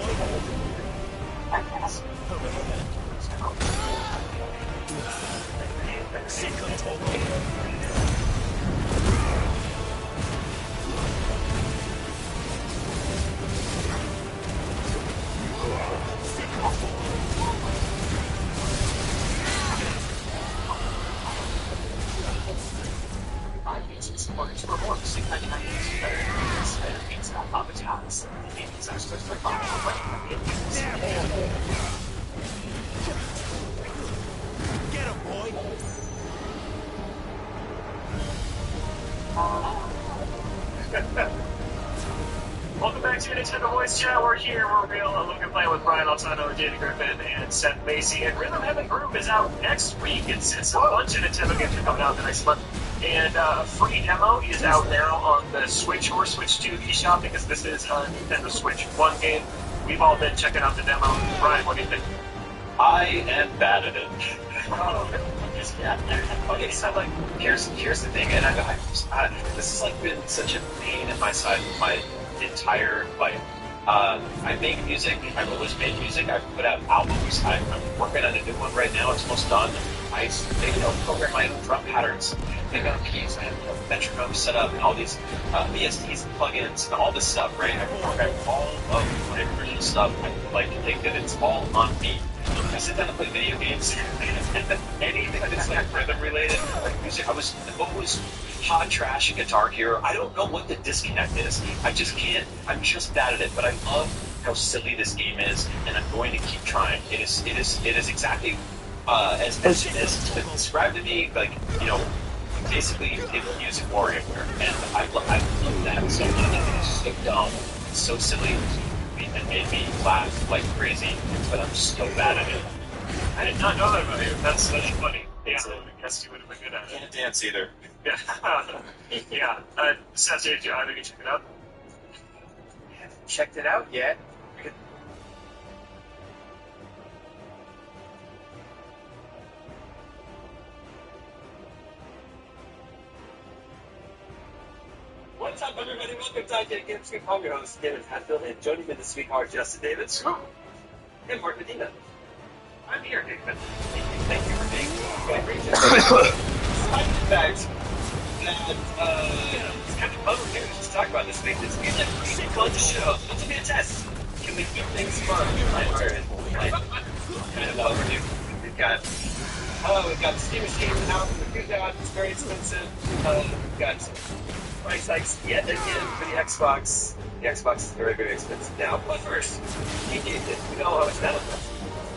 Get him, boy! Welcome back to Nintendo Voice Chat. We're here. We're real. Logan playing with Brian Altano, Danny Griffin, and Seth Macy. And Rhythm Heaven Groove is out next week. It's a bunch of Nintendo games are coming out the next month. And a free demo is out now on the Switch or Switch 2 eShop because this is a Nintendo Switch 1 game. We've all been checking out the demo. Brian, what do you think? I am bad at it. Okay, So like, here's the thing, and this has like been such a pain in my side my entire life. I make music. I've always made music. I've put out albums. I'm working on a new one right now. It's almost done. I program my own drum patterns. I got keys. I have metronome set up and all these VSTs and plugins and all this stuff. Right? I program all of my original stuff. I like to think that it's all on me. I sit down and play video games, and anything that's like rhythm related, like music, I was always hot trash and Guitar Hero. I don't know what the disconnect is. I just can't. I'm just bad at it. But I love how silly this game is, and I'm going to keep trying. It is exactly as been described to me, like basically in Music Warrior, and I love that so much. It's so dumb, it's so silly. And made me laugh like crazy, but I'm so bad at it. I did not know that about you. That's funny. Yeah, I guess you would have been good at it. Can't dance either. Yeah. Yeah. Seth, did you check it out? I haven't checked it out yet. What's up, everybody? Welcome to IGN Games Week. I'm your host, David Hatfield, and joining me this week are Justin Davis and Mark Medina. I'm here, David. Thank you for being here. Despite the fact that it's kind of bummer news to talk about this week, it's been a pretty fun show. It's be a test. Can we keep things fun? Kind of overdue. We've got Steam Machine out from the 2000. It's very expensive. We've got price hikes yet again for the Xbox. The Xbox is very, very expensive now. But first, we know how much that'll cost.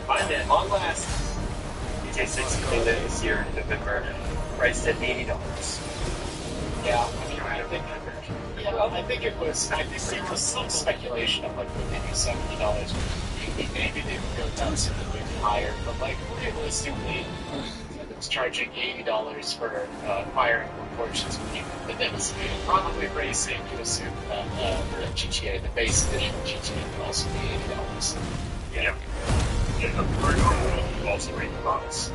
Find it on last. GTA 6 came in this year in November, priced at $80. Yeah, I think it was. I think there was some speculation of like maybe $70. Maybe they would go down something higher, but like realistically, it's charging $80 for firing portions of the game. But then it's probably pretty safe to assume that for GTA, the base edition of GTA would also be $80. Yeah. Yeah, the version will also rate the box.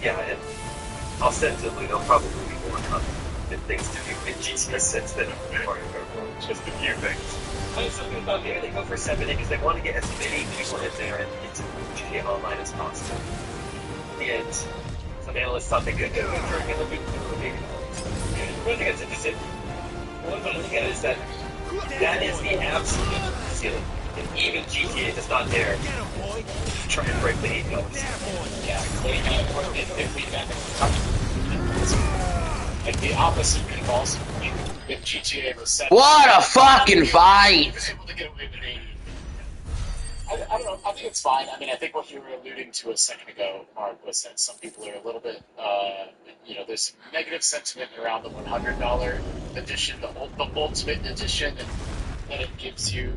Yeah, and ostensibly there'll probably be more content things to do in GTA 6 than Mario Kart. Just a few things. But it's something about maybe they go for 70 because they want to get as many people in there and into GTA Online as possible. And some analysts thought they could go for a little bit of $80. One thing that's interesting, one thing to look at is that is the absolute ceiling. And even GTA does not dare try and break the $8. Yeah, if we like the opposite could also be if GTA was set. What a fucking fight! He was able to get away with 80. I don't know. I think it's fine. I mean, I think what you were alluding to a second ago, Mark, was that some people are a little bit, there's some negative sentiment around the $100 edition, the Ultimate Edition, and that it gives you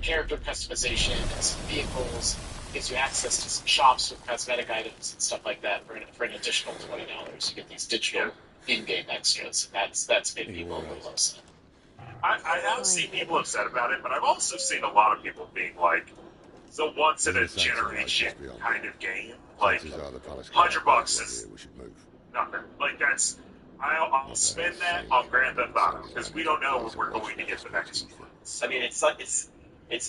character customization and some vehicles, gives you access to some shops with cosmetic items and stuff like that for an additional $20. You get these digital in-game extras. That's made people a little upset. I have seen people upset about it, but I've also seen a lot of people being like, it's a once in a generation kind of game. Like, $100 is nothing. Like, that's, I'll spend that on Grand Theft Auto, because we don't know when we're going to get the next one. I mean, it's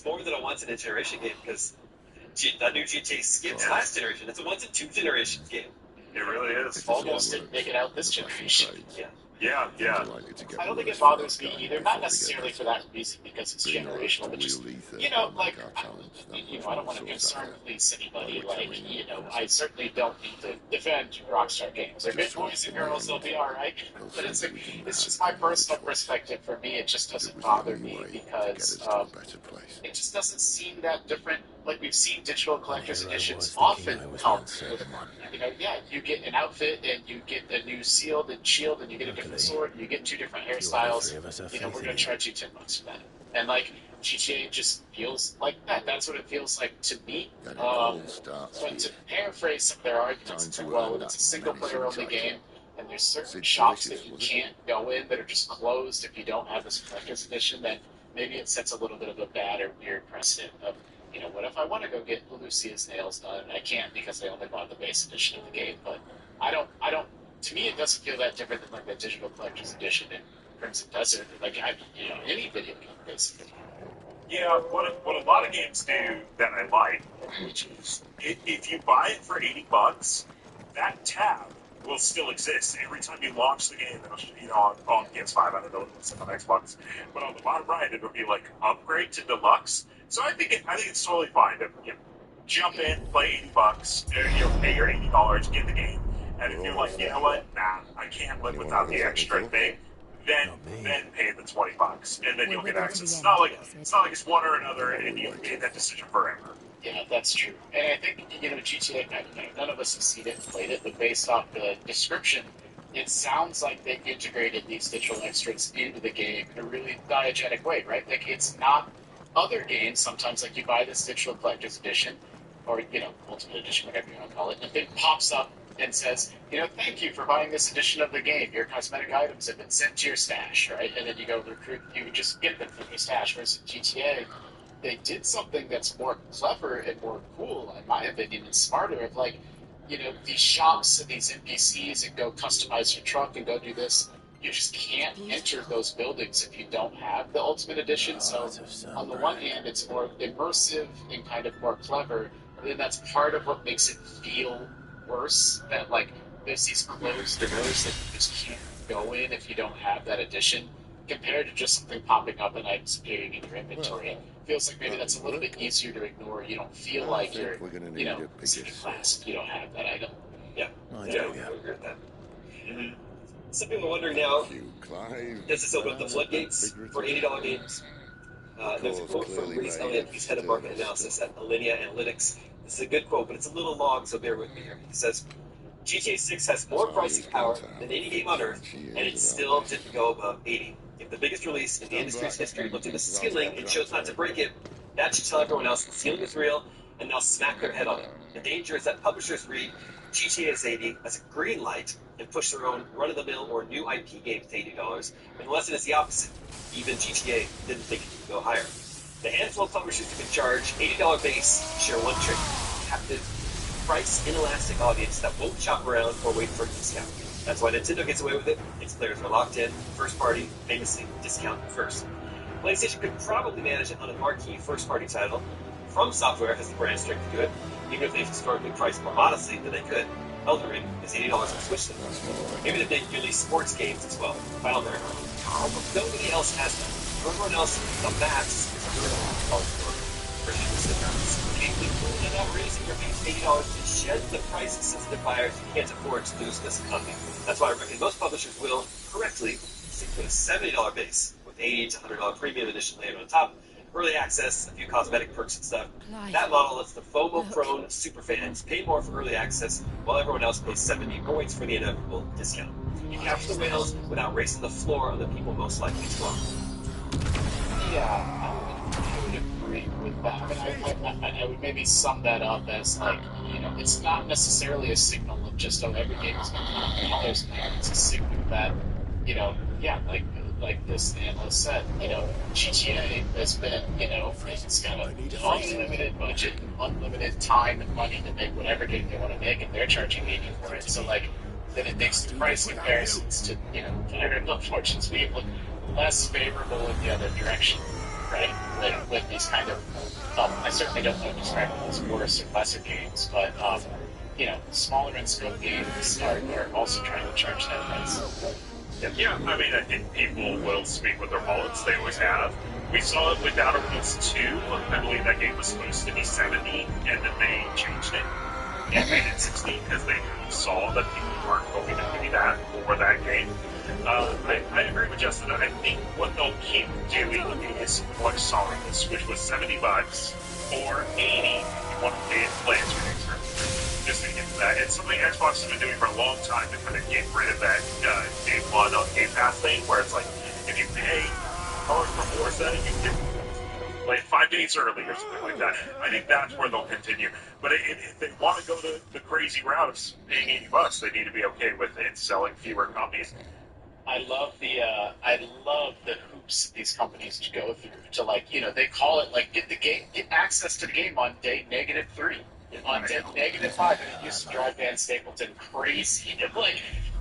more than a once in a generation game, because that new GTA skips last generation. It's a once in two generations game. It really is. Almost didn't make it out this generation. Yeah. I don't think it bothers me either, not necessarily for that reason, because it's generational, but just, I don't want to concernedly anybody, I certainly don't need to defend Rockstar games. They're good boys and girls, they'll be alright, but it's just my personal perspective. For me, it just doesn't bother me, because it just doesn't seem that different. Like, we've seen digital collector's editions often come with, you get an outfit, and you get a new shield, and you get a different sword, and you get two different hairstyles. We're going to charge you $10 for that. And, GTA just feels like that. That's what it feels like to me. But to paraphrase some of their arguments, it's it's a single-player only game, and there's certain shops that you can't go in that are just closed if you don't have this collector's edition, then maybe it sets a little bit of a bad or weird precedent of, what if I want to go get Lucia's nails done and I can't because I only bought the base edition of the game? But I don't. To me, it doesn't feel that different than the digital collector's edition in Crimson Desert. Any video game basically. Yeah, what a lot of games do that I like, which is if you buy it for $80, that tab will still exist every time you launch the game. On PS5, I don't know what's on Xbox, but on the bottom right, it'll be like upgrade to deluxe. So I think it's totally fine to jump in, play $80, pay your $80, get the game, and if you're like, you know what, I can't live without the extra thing, then pay the $20, and then you'll get access. It's not like it's one or another, and you'll be in that decision forever. Yeah, that's true. And I think, GTA, none of us have seen it and played it, but based off the description, it sounds like they've integrated these digital extras into the game in a really diegetic way, right? Like, it's not other games. Sometimes, you buy this digital collector's edition, or, Ultimate Edition, whatever you want to call it, and it pops up and says, thank you for buying this edition of the game. Your cosmetic items have been sent to your stash, right? And then you go recruit, you just get them from your stash. Versus GTA, they did something that's more clever and more cool, in my opinion, and smarter. Of these shops and these NPCs, and go customize your truck and go do this. You just can't enter those buildings if you don't have the Ultimate Edition. So on the one hand, it's more immersive and kind of more clever, but then that's part of what makes it feel worse. That there's these closed doors that you just can't go in if you don't have that edition, compared to just something popping up and items appearing in your inventory. It feels like maybe that's a little bit easier to ignore. You don't feel like you're, second class if you don't have that item. Yeah, I agree with that. Mm-hmm. Some people are wondering now, does this open up the floodgates for $80 games? There's a quote from Reese Elliott, who's head of market analysis at Alinea Analytics. This is a good quote, but it's a little long, so bear with me here. He says, GTA 6 has more pricing power than any game on Earth, and it still didn't go above 80. If the biggest release in the industry's history looked at the ceiling and chose not to break it, that should tell everyone else the ceiling is real, and they'll smack their head on it. The danger is that publishers read GTA is 80 as a green light and push their own run-of-the-mill or new IP games to $80, and the lesson is the opposite. Even GTA didn't think it could go higher. The handful of publishers who can charge $80 base share one trick: captive, price inelastic audience that won't shop around or wait for a discount. That's why Nintendo gets away with it. Its players are locked in, first party, famously discount first. PlayStation could probably manage it on a marquee first-party title. From Software has the brand strength to do it, even if they've historically priced more modestly than they could. Elden Ring is $80 on Switch then. Maybe they make release sports games as well. Final Marathon. Nobody else has that. For everyone else, the max is $100 for and now raising your base $80 to shed the price-sensitive buyers who can't afford to lose this economy. That's why I reckon most publishers will, correctly, stick with a $70 base with $80 to $100 premium edition layered on top, early access, a few cosmetic perks and stuff. That model lets the FOMO-prone superfans pay more for early access, while everyone else pays $70 or waits for the inevitable discount. You capture the whales without racing the floor of the people most likely to run. Yeah, I would agree with that. I mean, I would maybe sum that up as like, you know, it's not necessarily a signal of just, oh, every game is going to be there's it's a signal that, you know, yeah, like this analyst said, you know, GTA has been, you know, it's got an unlimited budget, unlimited time and money to make whatever game they want to make, and they're charging 80 for it. So like, then it makes the price comparisons to, you know, unfortunately look less favorable in the other direction, right? With these kind of, I certainly don't want to describe them as worse or lesser games, but, you know, smaller in scope games are also trying to charge that price. Yeah, I mean, I think people will speak with their wallets. They always have. We saw it with Outer Worlds 2. I believe that game was supposed to be 70, and then they changed it and made it 60 because they saw that people weren't going to pay that for that game. I agree with Justin. I think what they'll keep doing is what Sorrows, which was $70 or $80 if you want to pay it play it extra. Just to get to that. It's something Xbox has been doing for a long time to kind of get rid of that day one on Game Pass thing, where it's like, if you pay $1 for Forza, you can play it 5 days early or something like that. I think that's where they'll continue. But if they want to go the crazy route of paying $80, they need to be okay with it selling fewer copies. I love the hoops these companies go through to, like, you know, they call it like get access to the game on day -3. On day -5, and it used to drive Van Stapleton crazy.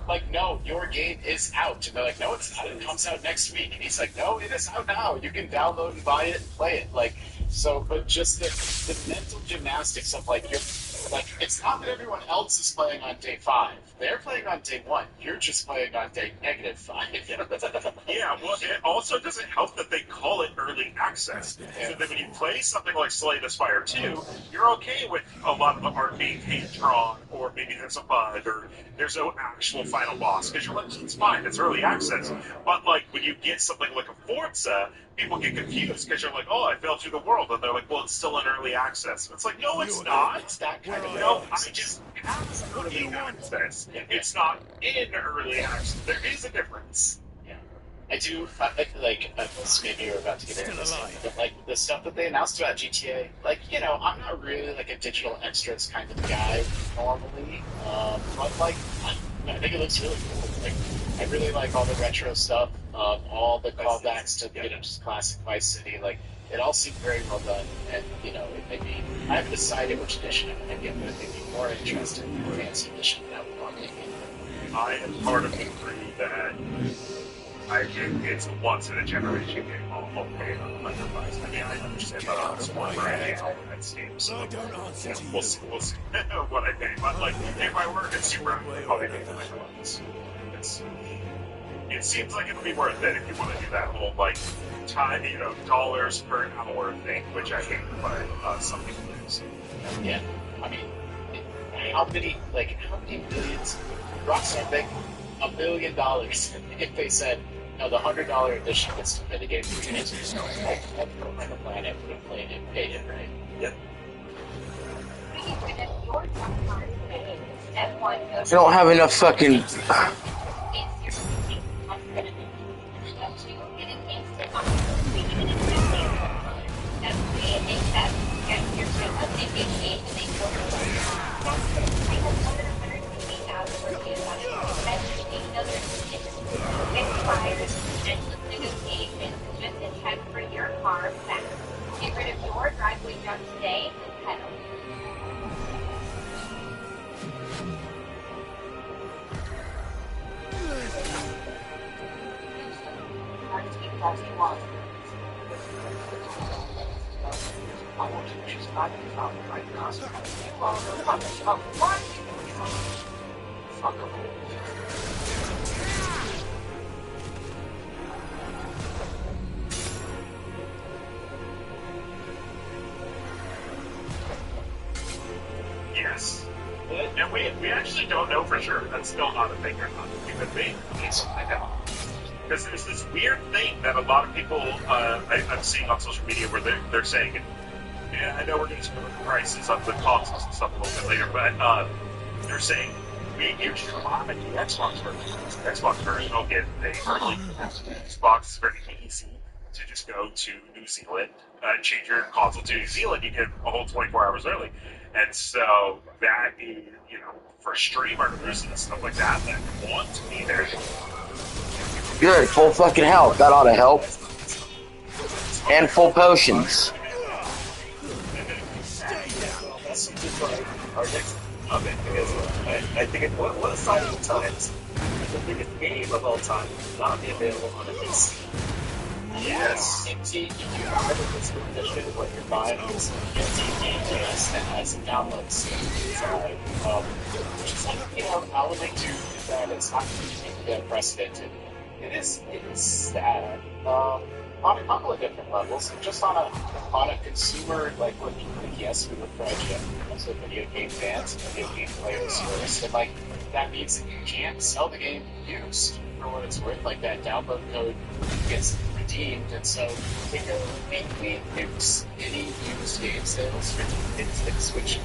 Like, no, your game is out. And they're like, no, it's not. It comes out next week. And he's like, no, it is out now. You can download and buy it and play it. Like, so, but just the mental gymnastics of, like, it's not that everyone else is playing on day 5. They're playing on day 1. You're just playing on day -5. Yeah, well, it also doesn't help that they call it early access. So that when you play something like Slay the Spire 2, you're okay with a lot of the art being hand-drawn, or maybe there's a bug, or there's no actual final boss, because you're like, it's fine, it's early access. But, like, when you get something like a Forza, people get confused, because you're like, oh, I fell through the world, and they're like, well, it's still in early access. And it's like, no, it's not. It's that kind of No, I just have early access. It's not in early access. There is a difference. Yeah. I do, maybe you're about to get into this, but, like, the stuff that they announced about GTA, like, you know, I'm not really, like, a digital extras kind of guy normally, but, like, I think it looks really cool. Like, I really like all the retro stuff, all the callbacks to, you know, just classic Vice City, like, it all seemed very well done, and, you know, it made me, I haven't decided which edition I'm going to get, but it made me more interested in the fancy edition that would probably be. I am part of the crew that I think it's a once-in-a-generation game. I'll pay $100. I mean, I understand that I'm smart for any that Steam, so we'll see what I pay. But, like, if I were a consumer, I would probably pay $100. It seems like it'll be worth it if you want to do that whole, like, time, you know, dollars per hour thing, which I hate, but some people do. Yeah, I mean, how many millions? Rockstar make $1 million if they said, no, the $100 edition gets to mitigate the units. On the planet would have played it, paid it, right? Yep. I don't have enough fucking. Get rid of your driveway junk today and pedal. I want to choose back from right now. You are the punch of one. Fuckable. Yes. And we actually don't know for sure. That's still not a thing or not. It could be. Yes, I know. Because there's this weird thing that a lot of people I'm seeing on social media where they're saying, yeah, I know we're going to split the prices of the consoles and stuff a little bit later, but they're saying we usually buy the Xbox version. The Xbox version will get the early Xbox. It's very easy to just go to New Zealand, change your console to New Zealand. You get a whole 24 hours early, and so that is, for streamers and stuff like that want to be there. Good, full fucking health. That ought to help. And full potions. That's something for our next topic, because I think what exciting times, the biggest game of all time will not be available on a PC. Yes. Indeed, you do have a physical edition what you're buying is GamePass and has some downloads inside. Which is like, I'll admit to that it's not completely unprecedented. It is sad. On a couple of different levels, just on a consumer, like yes, we would project also video game fans, video game players first, and like that means that you can't sell the game used for what it's worth. Like that download code gets redeemed, and so they completely nukes any used game sales for instance, which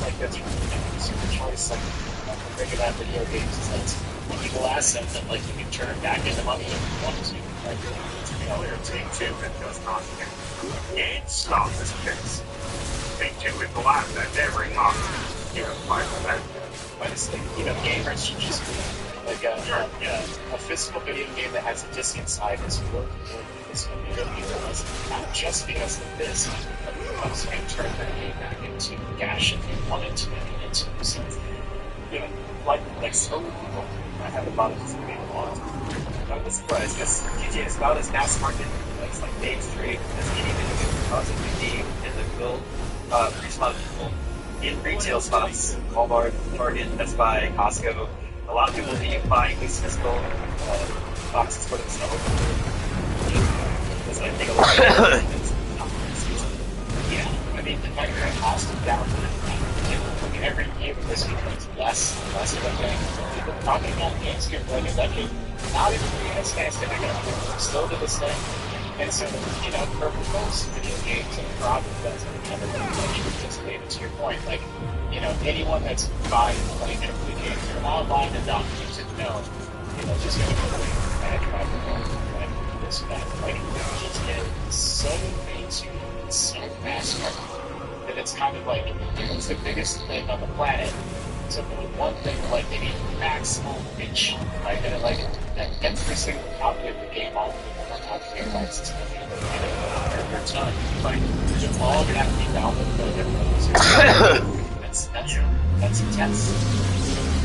like that's consumer choice. Like the thing about video games is that an evil asset that like you can turn back into money if you want to. Like, Take-Two and does not get GameStop is fixed. Take-Two is the last that never got that. But it's like, gamers should just be like a physical video game that has a disc inside is worth more than a physical video game that doesn't. Not just because of this, but because you can turn that game back into cash if you wanted to make it into something. Like so many people, I haven't bought this game in a long time. I'm not surprised because GTA is about as mass market as like Main Street as any video game possibly be in the build respawn people in retail spots, Walmart, Target, Best Buy, Costco. A lot of people be buying these physical boxes for themselves. Because I think a lot of I mean, the fact that cost of download every year this becomes less and less of a thing. People talking about games here for like a decade. Not even the US guys that are still to this day. And so, for most video games and probably that's never really much participated to your point. Like, anyone that's buying and playing video games are online enough to know, just gonna go away and try to this and that. Like, GTA is so mainstream, it's so mass market that it's kind of like it's the biggest thing on the planet. So for one thing, like they need maximal reach, right? And like every single copy of the game, all the people are not getting license per ton. Like you're all gonna have to be downloaded. That's intense.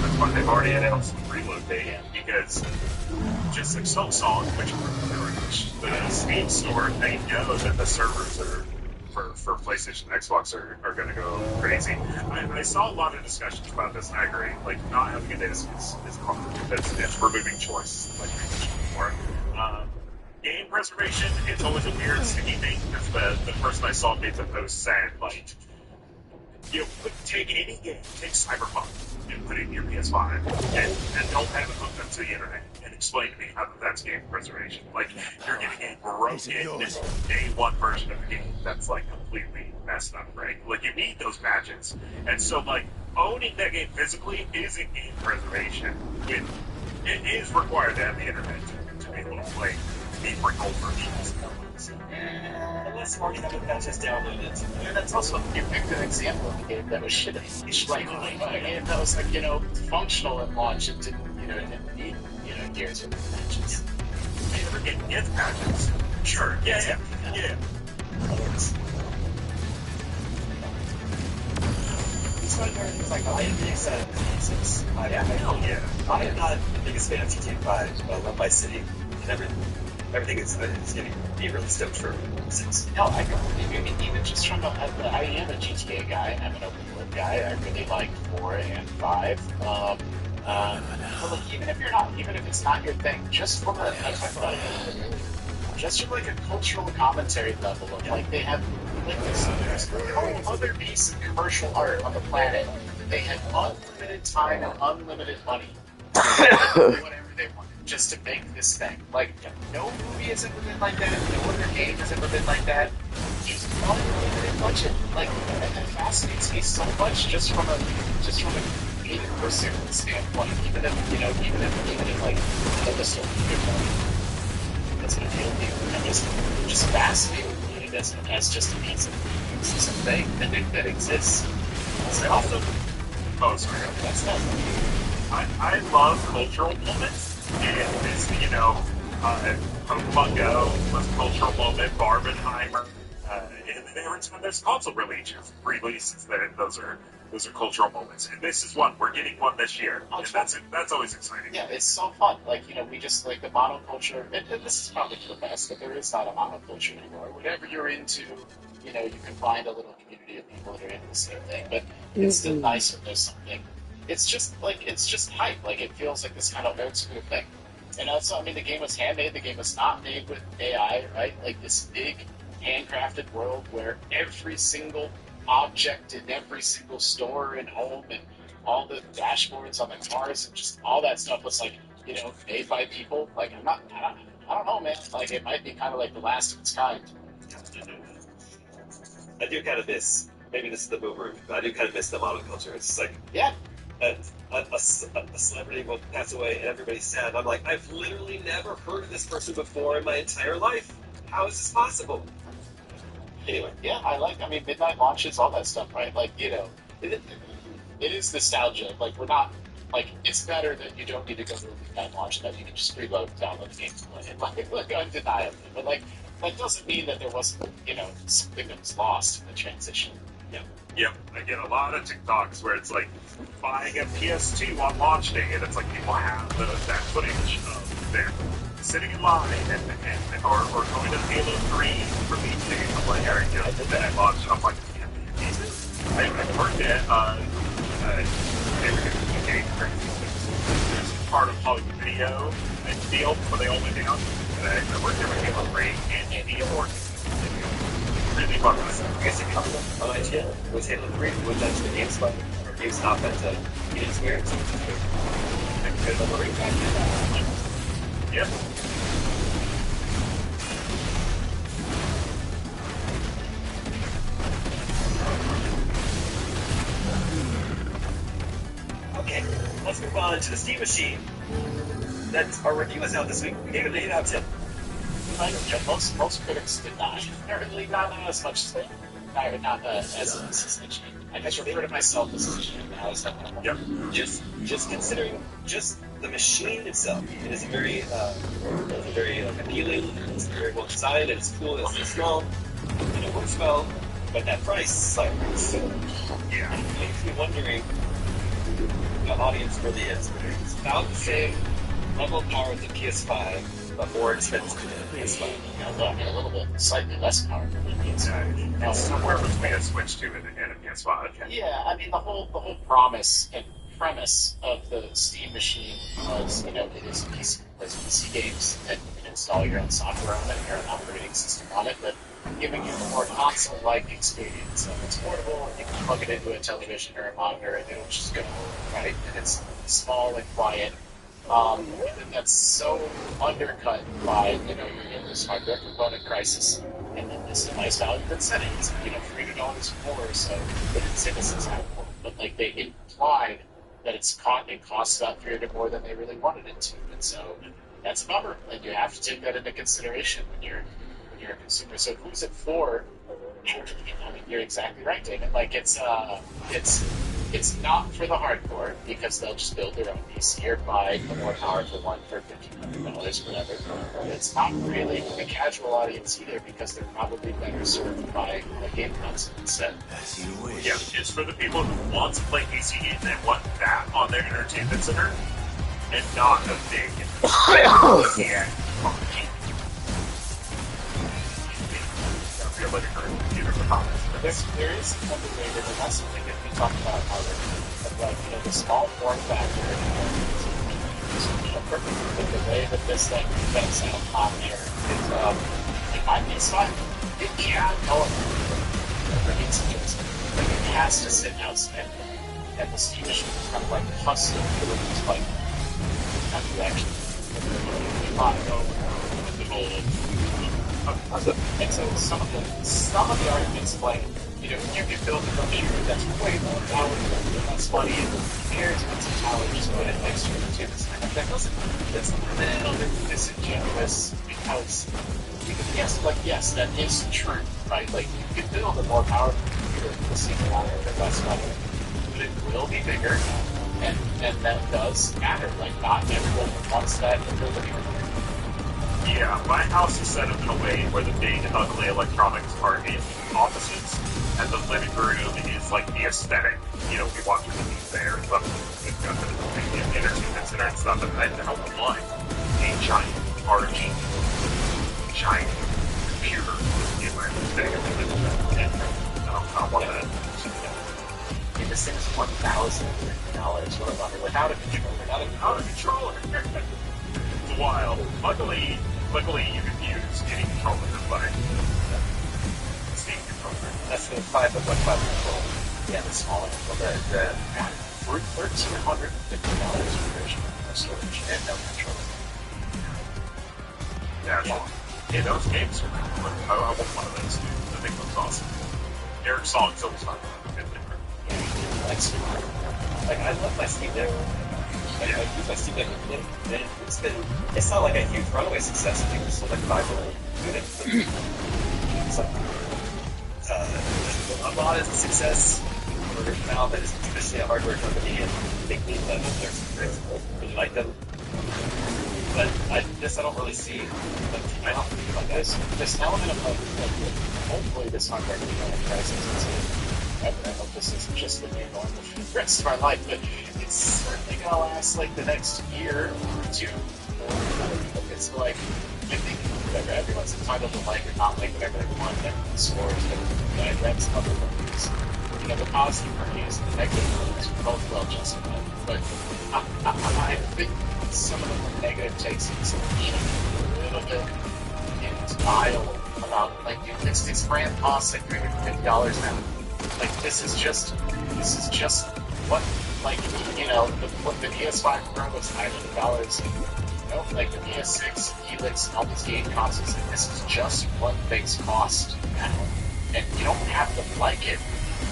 That's why they've already announced Reload Day because just like Silksong, which the Steam store, they know that the servers are for PlayStation and Xbox are going to go crazy. I saw a lot of discussions about this, and I agree. Like, not having a disc is hard. It's removing choice, like we mentioned before. Game preservation, it's always a weird, sticky thing, because the person I saw made the post saying, like, take any game, take Cyberpunk, and put it in your PS5, and don't have it hooked up to the internet, and explain to me how that's game preservation. Like, you're getting a broken day one version of the game that's, like, completely messed up, right? Like, you need those matches. And so, like, owning that game physically isn't game preservation. It is required to have the internet to be able to play the original versions. Unless already have the patches downloaded. And that's also a good example of a game that was shitty. Like a game that was like, functional at launch and didn't, it didn't need, years of patches. You never get patches. Sure, yeah. It's like, I am the excited for I am not the biggest fan of GTA 5, Love by City, and everything is getting me really stoked for 6. No, I completely, even just from I am a GTA guy, I'm an open world guy, I really like 4 and 5. But like, even if it's not your thing, just from a cultural commentary level of like, they have like there's no other piece of commercial art on the planet. They had unlimited time and unlimited money. Whatever they wanted. just to make this thing. Like, no movie has ever been like that. No other game has ever been like that. Just on a limited budget. Like, and that fascinates me so much just from a creative pursuit standpoint. Even if like the story that's gonna deal with you. I'm just fascinated with it as just a piece of thing that exists. I also, oh sorry, that's not. I love cultural moments, and this, Pokemon Go was a cultural moment, Barbenheimer, and then every time there's console releases, those are cultural moments, and this is one. We're getting one this year, and that's always exciting. Yeah, it's so fun. Like, we just, like, the monoculture, and this is probably for the best, but there is not a monoculture anymore. Whatever you're into, you can find a little community of people that are into the same thing, but it's still nice when there's something. It's just hype. Like, it feels like this kind of old school thing. And also, the game was handmade, the game was not made with AI, right? Like, this big, handcrafted world where every single object in every single store and home and all the dashboards on the cars and just all that stuff was, like, made by people. Like, I don't know, man. Like, it might be kind of like the last of its kind. I do kind of miss, maybe this is the boomer, but I do kind of miss the monoculture. It's just like, yeah. A celebrity will pass away and everybody's sad. I'm like, I've literally never heard of this person before in my entire life. How is this possible? Anyway. Yeah, midnight launches, all that stuff, right? Like, it is nostalgia. Like, we're not, like, it's better that you don't need to go to a midnight launch, that you can just reload, download the game and play it. Like undeniably. But, like, that doesn't mean that there wasn't, something that was lost in the transition. Yeah. Yep, I get a lot of TikToks where it's like buying a PS2 on launch day, and it's like people have that footage of them sitting in line or going to Halo 3 release day. I'm like, Eric, then I launched. I'm like, I worked at part of Hollywood Video and deal before they all went down. And I worked there with Halo 3 and the award. Really fun. I guess it comes up on IGN. It was Halo 3, which that's the GameSpot, or GameStop at Union Square. So good on the ring back in. Yep. Okay, let's move on to the Steam Machine. That's our review is out this week. We gave it an 8 out of 10. Most critics did not. Apparently not as much as they. Not as a machine. I just refer to myself as a machine now. Is that one? Yep. Just considering just the machine itself, it is very appealing. It's very well designed. It's cool. It's small. And it works well. But that price, like, yeah, it makes me wondering the audience really is. It's about the same level of power as the PS5. But more expensive than PS5. A little bit, slightly less power than the PS5. It's somewhere between a Switch 2 and a PS5. Yeah, the whole promise and premise of the Steam Machine was, it is PC games, and you can install your own software on it, your own operating system on it, but giving you a more console-like experience. So it's portable, you can plug it into a television or a monitor, and it'll just go, right? And it's small and quiet. And that's so undercut by, this hardware component crisis, and then this nice value that's setting is, $300 more, so they didn't say this is helpful, but like they implied that it costs about $300 more than they really wanted it to, and so that's a bummer, and you have to take that into consideration when you're a consumer. So who's it for? You're exactly right, David. Like it's not for the hardcore, because they'll just build their own PC or buy the more powerful one for $1,500 or whatever. It's not really for the casual audience either, because they're probably better served by a game console instead. As you wish. Yeah, it's for the people who want to play PC games and want that on their entertainment center, and not a big yeah. There is underrated, and that's something that we talked about earlier, the small form factor, the way that this thing vents out hot air is, my PS5, it can't go it has to sit outside, and the Steam Machine is kind of like custom for these, like, kind of direction. And so some of the arguments, like, you know, you can build a computer that's way more powerful and less money and very expensive tower just put it next to your computers. That's a little bit disingenuous because yes, that is true, right? Like, you can build a more powerful computer with the same power or less money, but it will be bigger, and that does matter. Like, not everyone wants that ability. Yeah, my house is set up in a way where the big and ugly electronics are in opposites, and the living room is like the aesthetic. You know, we watch movies there, but we've got the entertainment center and stuff, and I don't want a giant RG, giant computer in my thing. And I don't want that. And this thing's $1,000. Without a controller. It's wild. Luckily you can use any controller to play. Steam controller. That's the 5.1 controller. Yeah, the smaller controller. The $1,350 version of storage and no controller. Yeah, those games are cool. I want one of those too. I think that's awesome. Eric Song's always fun. Like, I love my Steam Deck. I use my Steam Deck and it's not like a huge runaway success. I think it's still like 5 million units. It's like, a lot is a success for Valve, but it's especially a hardware company, and they need them, and there's some principles, really like them. But I don't really see like this element of hopefully this hardware crisis. I hope this isn't just the new normal for the rest of our life, but it's certainly gonna last like the next year or two. It's like, I think whatever, everyone's entitled to like or not like whatever they want, everyone's scores, diagrams, other things. You know, the positive reviews and the negative reviews are both well justified. But I think some of the negative takes some a little bit in denial about, like, it's brand costs like $350 now. Like, this is just what, like, you know, the PS5 Pro was $900, you know, like the PS6, Helix, and all these game consoles, and this is just what things cost now. And you don't have to like it,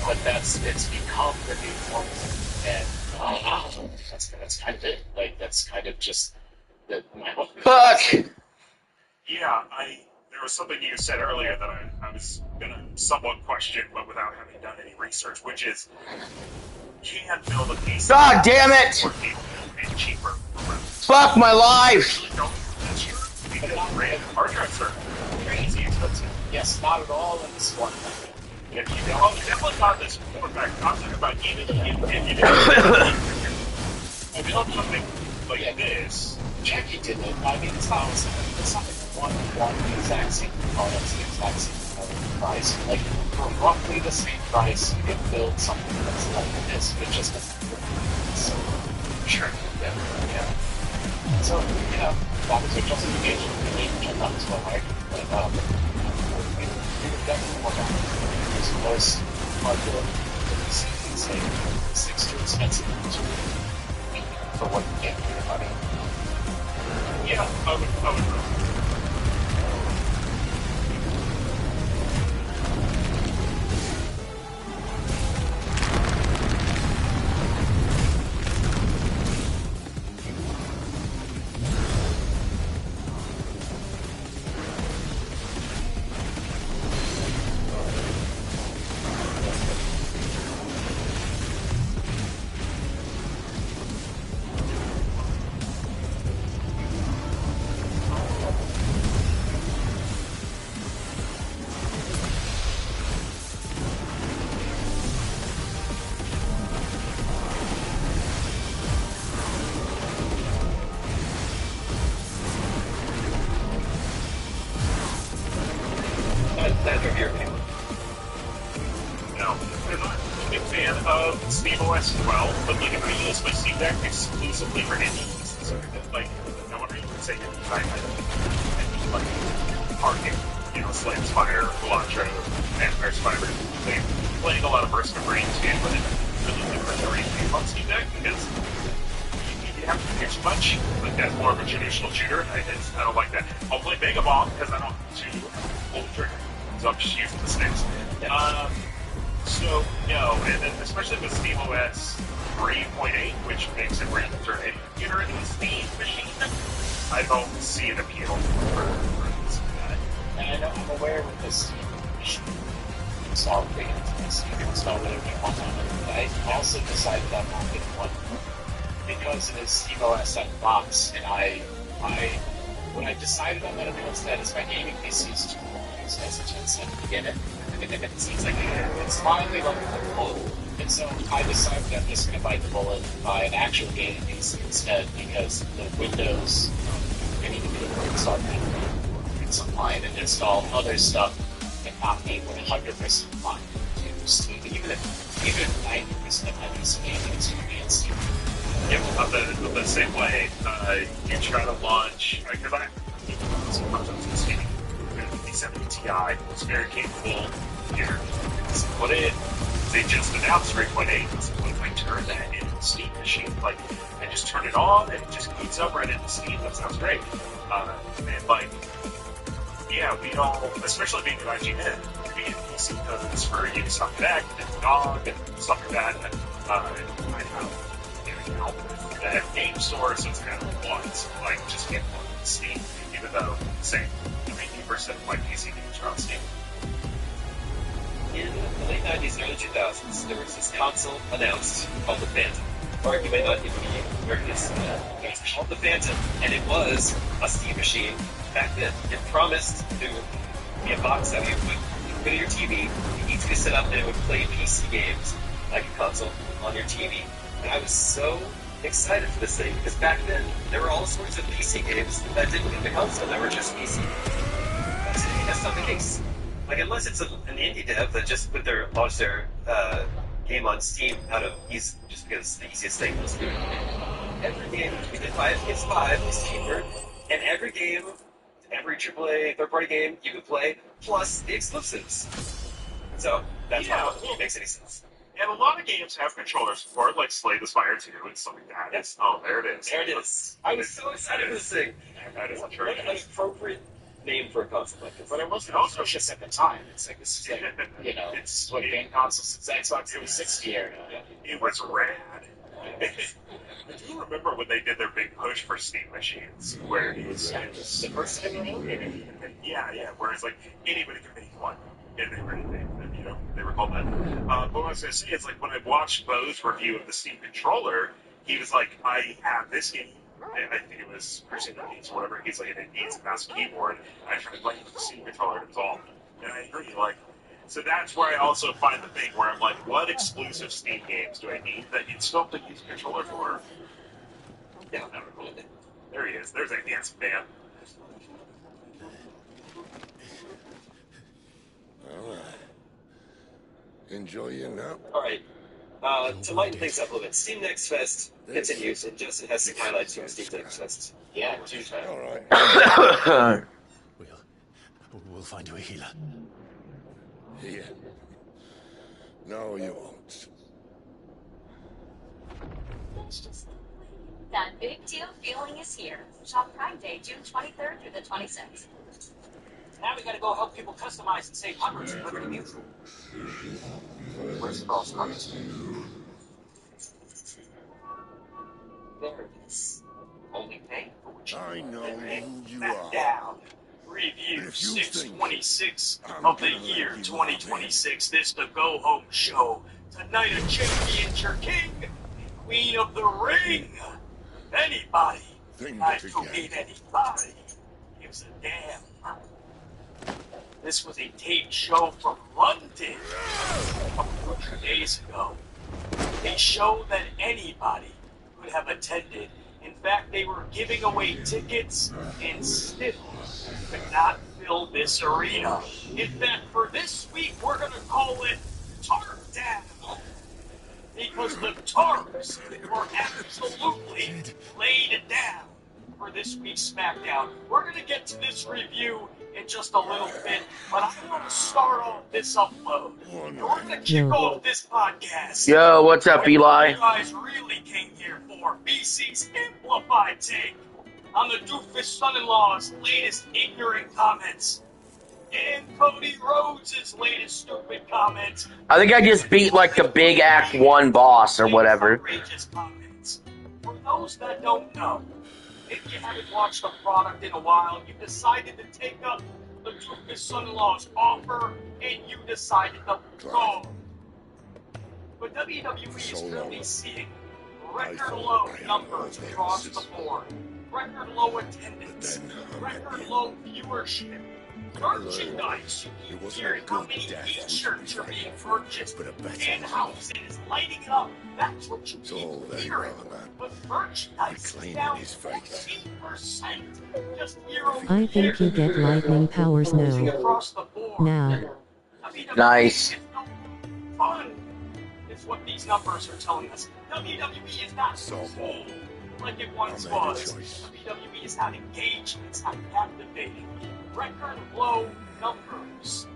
but it's become the new norm. And that's kind of it. Like, that's kind of just my whole... Fuck! Yeah, there was something you said earlier that I was gonna somewhat question, but without having done any research, which is, can build a PC God damn it! more capable and cheaper. Fuck my life! That's true. Because hard drives are crazy expensive. Yes, not at all in this one. If you don't, definitely not this. In fact, I'm talking about even if you build something like this. Jackie did it. I mean, it's not one exact same components, the exact same price. Like, for roughly the same price, you can build something that's like this, but just so sure. Yeah. So, you know, that was a justification for me, which I thought was so hard. But we would definitely work on it. Because it was hard to look it's like $6 too expensive for what you get for your money. Yeah, I would. SteamOS 12, but like if I use my Steam Deck exclusively for indies, so like no one even say indie, I need like Arctic, you know, Slay the Spire, Elantra, Vampire Survivor, playing a lot of Risk of Rain game, but it's really different to read on Steam Deck because you have to do too much. Like that's more of a traditional shooter. I don't like that. I'll play Mega Ball because I don't have to pull the trigger, so I'm just using the sticks. So no, and then especially with SteamOS 3.8, which makes it random turn any computer in the Steam machine, I don't see an appeal for this. And I know I'm aware with this machine. Install big instance, you can install whatever you want on it. But I also decided I'm not going to want because it is SteamOS out of the box, and what I decided I'm going to do instead is my gaming PC is too expensive to get it. It seems like it's finally like a blow. And so I decided I'm just going to bite the bullet and buy an actual gaming PC instead, because the Windows, I need to be able to install it's online and install other stuff and not be 100% fine to Steam. Even if 90% of my PC gaming experience. Yep, I'm the same way. You try to launch, because I Steam, the 70 Ti was very capable here. What they just announced 3.8. So what if I turn that into the Steam machine? Like, I just turn it on and it just boots up right into Steam. That sounds great. And like, yeah, we all, especially being at IGN, being PC codes for Ubisoft Connect and Dog and stuff like that. And I have the game store, so it's kind of what, like, just get one on Steam, even though, say, 90% of my PC games are on Steam. In the late 90s and early 2000s, there was this console announced called the Phantom. Or you may not even be aware of this. It was called the Phantom, and it was a Steam machine back then. It promised to be a box that you would put in your TV, easy to set up, and it would play PC games like a console on your TV. And I was so excited for this thing, because back then, there were all sorts of PC games that didn't need the console, that were just PC. That's not the case. Like, unless it's an indie dev that just launched their game on Steam out of ease, just because it's the easiest thing to do. Every game you can buy at PS5 is cheaper, and every AAA third-party game you can play, plus the exclusives. So, that's why it makes any sense. And a lot of games have controller support, like Slay the Spire 2 and stuff like that. Yes. Oh, there it is. There it is. I was so excited for this thing. That is true. What an appropriate name for a console like this. But it wasn't auspicious at the time. It's like this is like, it's what game consoles since Xbox 360 era. It was rad. I do remember when they did their big push for Steam machines, where it was the first time yeah, where it's like anybody can make one. And they were called that. But what I was going to say is, like, when I watched Bo's review of the Steam controller, he was like, I have this game. And I think it was Crusader Kings or whatever. He's like, it needs a mouse and keyboard. I tried playing the Steam controller, it was all. And I agree, like, so that's where I also find the thing where I'm like, what exclusive Steam games do I need that you'd still have to use a controller for? Yeah, never really. There he is. There's a handsome man. All right. Enjoy your nap. All right. To lighten things up a little bit, Steam Next Fest continues, and Justin has some highlights from Steam Next Fest. Yeah, Tuesday. All right. We'll find you a healer. Here. No, you won't. That big deal feeling is here. Shop Prime Day, June 23rd through the 26th. Now we gotta go help people customize and save hundreds of Liberty Mutual. Where's the cross cards? There it is. Only pay for what you I know who you Back are. down. Review 626 of the year 2026. This the Go Home Show. Tonight a champions your king, queen of the ring. Anybody, not to beat anybody, gives a damn. This was a taped show from London a couple of days ago. A show that anybody could have attended. In fact, they were giving away tickets and still could not fill this arena. In fact, for this week, we're going to call it Tarp Down. Because the Tarps were absolutely laid down for this week's SmackDown. We're going to get to this review in just a little bit, but I want to start off this upload. And we're going to kick off this podcast. Yo, what's up, Eli? You guys really came here for BC's Amplified take on the Doofus son-in-law's latest ignorant comments. And Cody Rhodes' latest stupid comments. I think I just beat like the big Act 1 boss or whatever. Outrageous comments. For those that don't know, if you haven't watched the product in a while, you decided to take up the Doofus son-in-law's offer, and you decided to go. But WWE is currently seeing record low numbers across the board. Record low attendance. Record low viewership. Merchandise. You hear how many t-shirts are being purchased in-house. It is lighting it up. That's what you keep hearing. But merchandise is down 14%. Just year-over-year. I think you get lightning powers now. Across the board. Now. Nice. Fun is what these numbers are telling us. WWE is not so cool like it once was. WWE is not engaged. It's not captivating. Record low numbers.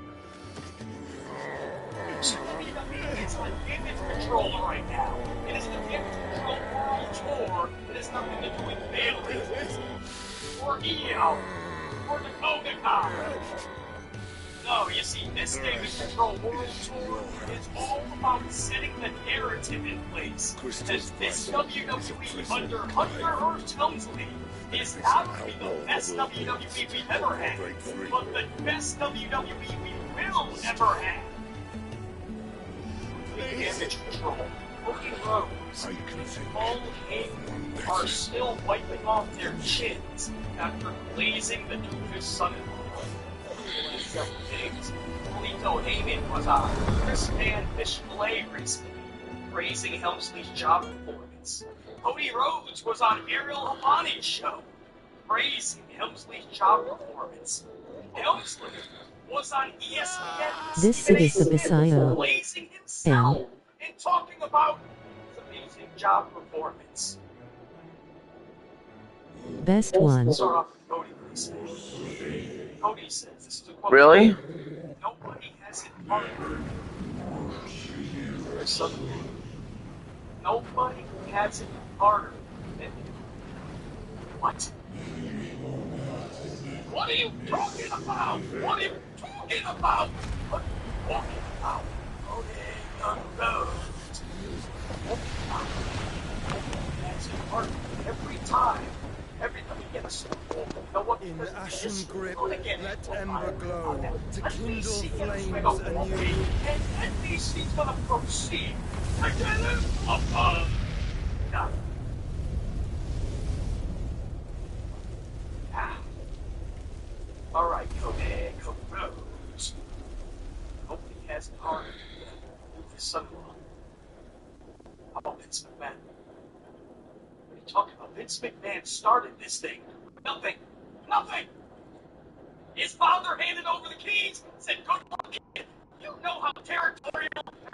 WWE is on damage control right now. It is the damage control world tour. It has nothing to do with Bayley or Io or Dakota Kai. No, you see, this damage control world tour is all about setting the narrative in place. As this WWE under Hunter Hearst Helmsley is not only the best WWE we've ever had, but the best WWE we will ever have. Damage control, Cody Rhodes, and Paul Heyman are still wiping off their chins after blazing the Doofus son-in-law. Polito Heyman was on Chris Van display recently, praising Helmsley's job performance. Cody Rhodes was on Ariel Helwani's show, praising Helmsley's job performance. Helmsley was on ESPN. This is the Messiah. Blazing himself and talking about his amazing job performance. Best one. Start off with Cody, please. Cody says, this is a quote. Really? Nobody has it harder. Nobody has it harder than you. What? What are you talking about? What are you talking about? What are you talking about? Cody Rhodes. Nobody has it harder every time. Every time you get a snowball, no one in the ashen grip, let ember glow to kindle flames anew. And NBC's gonna proceed to get him above. No. Alright, Cody Rhodes. Nobody has it harder than his son-in-law. How about Vince McMahon? What are you talking about? Vince McMahon started this thing. Nothing. Nothing. His father handed over the keys, said, good luck, kid. You know how territorial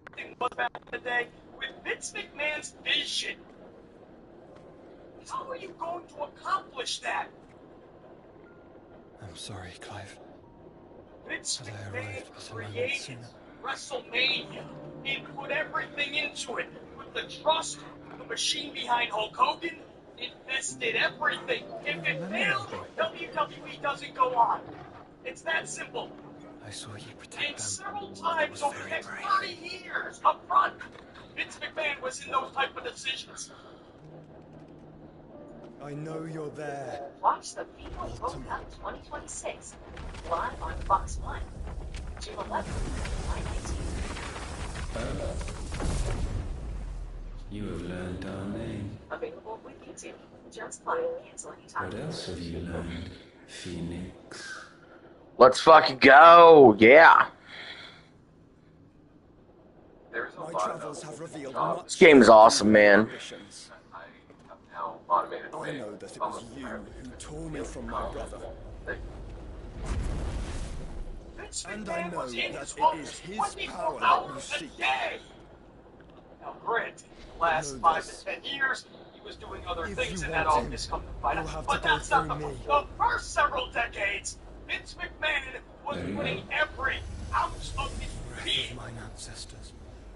everything was back in the day. With Vince McMahon's vision, how are you going to accomplish that? I'm sorry, Clive. Vince McMahon created WrestleMania and put everything into it. With the trust, the machine behind Hulk Hogan, invested everything. If it fails, WWE doesn't go on. It's that simple. I saw you protect And them. several times over the next 30 years, up front, Vince McMahon was in those type of decisions. I know you're there. Watch the People World Cup 2026 live on Fox 1, June 11th, 2019. You have learned our name. Available with YouTube. Just fine. Cancel anytime. What else have you learned, Phoenix? Let's fucking go. Yeah. My travels have revealed much. This game is awesome, man. I know that it was you who tore me from my brother. And I know that it is his power that you seek. Now, granted, the last 5 to 10 years, you was doing other If things you in that want him, office, come to find you'll out. have But to go that's not through me. the first several decades. Vince McMahon was putting every ounce of his being. Mine ancestors,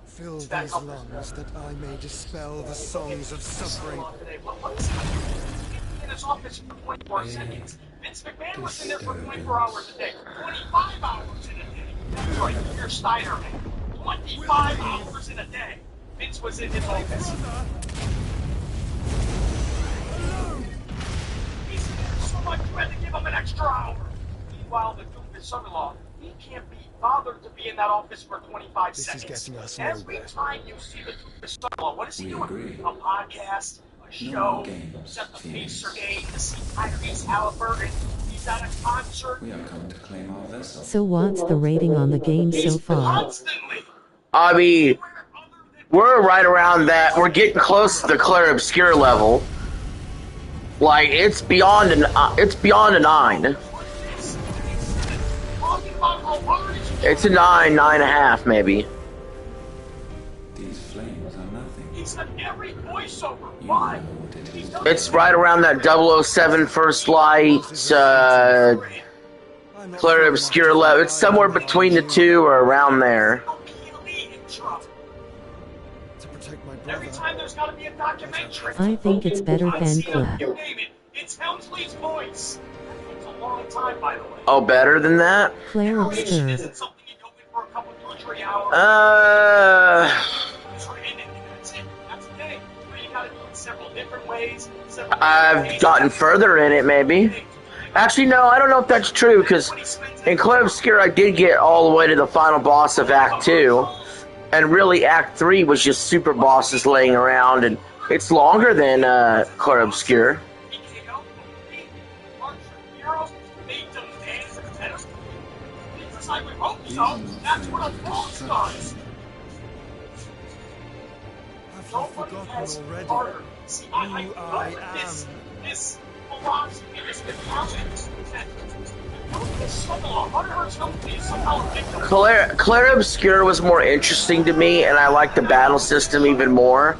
fill these lungs that I may dispel the songs of suffering. What is he in his office for 24 seconds? Vince McMahon was in there for 24 hours a day, 25 hours in a day. That's right, you're Steiner, man. 25 hours in a day. Vince was in his office. He's there so much you had to give him an extra hour. Meanwhile, the Duke, his son-in-law, he can't be bothered to be in that office for 25 seconds. This is getting us Every nowhere. time you see the Duke, his son-in-law, what is he doing? agree. A podcast, a show, set the pacer game to see Tyrese Halliburton. He's at a concert. We have come to claim our vessel. So what's the rating on the game so far? Constantly. I mean, we're right around that. We're getting close to the Claire Obscure level. Like, it's beyond a 9. It's a 9, 9.5 maybe. These flames are nothing. He's done every voiceover. Why? It's right around that 007 First Light, Claire Obscure level. It's somewhere between the two or around there. Every time there's got to be a documentary. I think it's better than Claire. You name it. It's Helmsley's voice. It's a long time, by the way. Oh, better than that? Claire Obscure. Isn't something you go in for a couple, 2 or 3 hours. That's it. That's the thing. But you got to do it several different ways. I've gotten further in it, maybe. Actually, no, I don't know if that's true, because in Claire Obscure, I did get all the way to the final boss of Act 2. And really, Act 3 was just super bosses laying around, and it's longer than Claire Obscure. That's what a boss does. Nobody has harder. See, I know this philosophy, this mentality that Claire Obscure was more interesting to me, and I liked the battle system even more.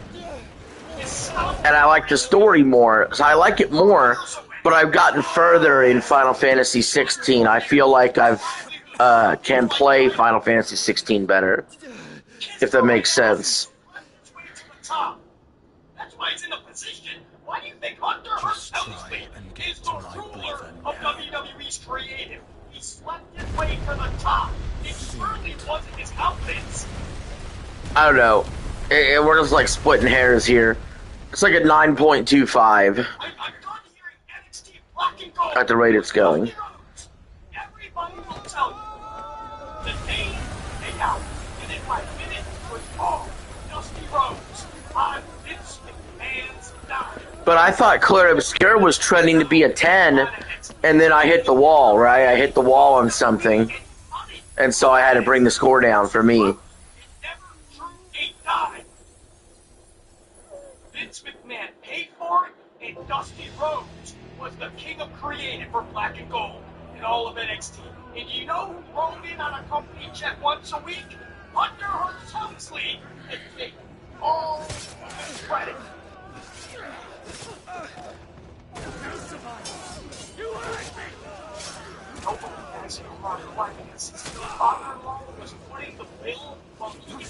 And I like the story more, so I like it more, but I've gotten further in Final Fantasy 16. I feel like I've can play Final Fantasy 16 better, if that makes sense. That's why he's in the position. Why do you think Hunter Hearst Helmsley is the ruler of WWE's creative? He slept his way to the top. It surely wasn't his outfits. I don't know. We're just like splitting hairs here. It's like a 9.25 at the rate it's going. Everybody will tell you the day out, minute by minute, was all Dusty Rhodes on Vince McMahon's dime. But I thought Claire Obscure was trending to be a 10, and then I hit the wall, right? I hit the wall on something, and so I had to bring the score down for me. Vince McMahon paid for it, and Dusty Rhodes was the king of creative for Black and Gold in all of NXT. And you know who rolled in on a company jet once a week? Hunter Hearst Helmsley. And take all the credit. Nobody has a lot of life because his father-in-law was putting the bill on the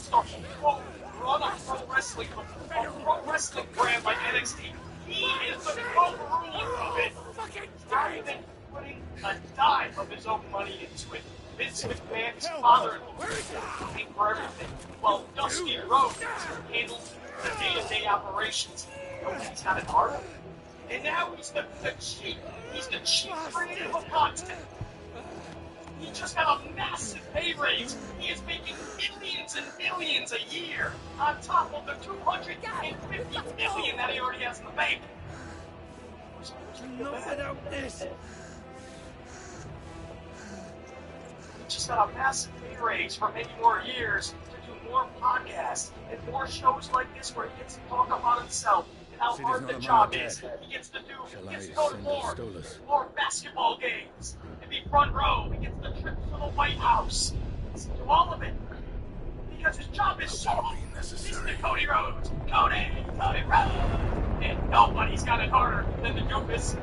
whole run of pro wrestling, a pro wrestling brand like NXT. He is the co-ruler of it. Not even putting a dime of his own money into it. Vince McMahon's father-in-law paying for everything, while Dusty Rhodes handles the day-to-day operations. Nobody's got an art. And now he's the chief. He's the chief creative of content. He just got a massive pay raise. He is making millions and millions a year on top of the $250 million that he already has in the bank. Not without this. He just got a massive pay raise for many more years to do more podcasts and more shows like this where he gets to talk about himself and how hard the job is. He gets to go to more basketball games and be front row. He gets the trips to the White House. He gets to do all of it. because his job is so necessary. Listen to Cody Rhodes. Cody Rhodes. And nobody's got it harder than the Doofus.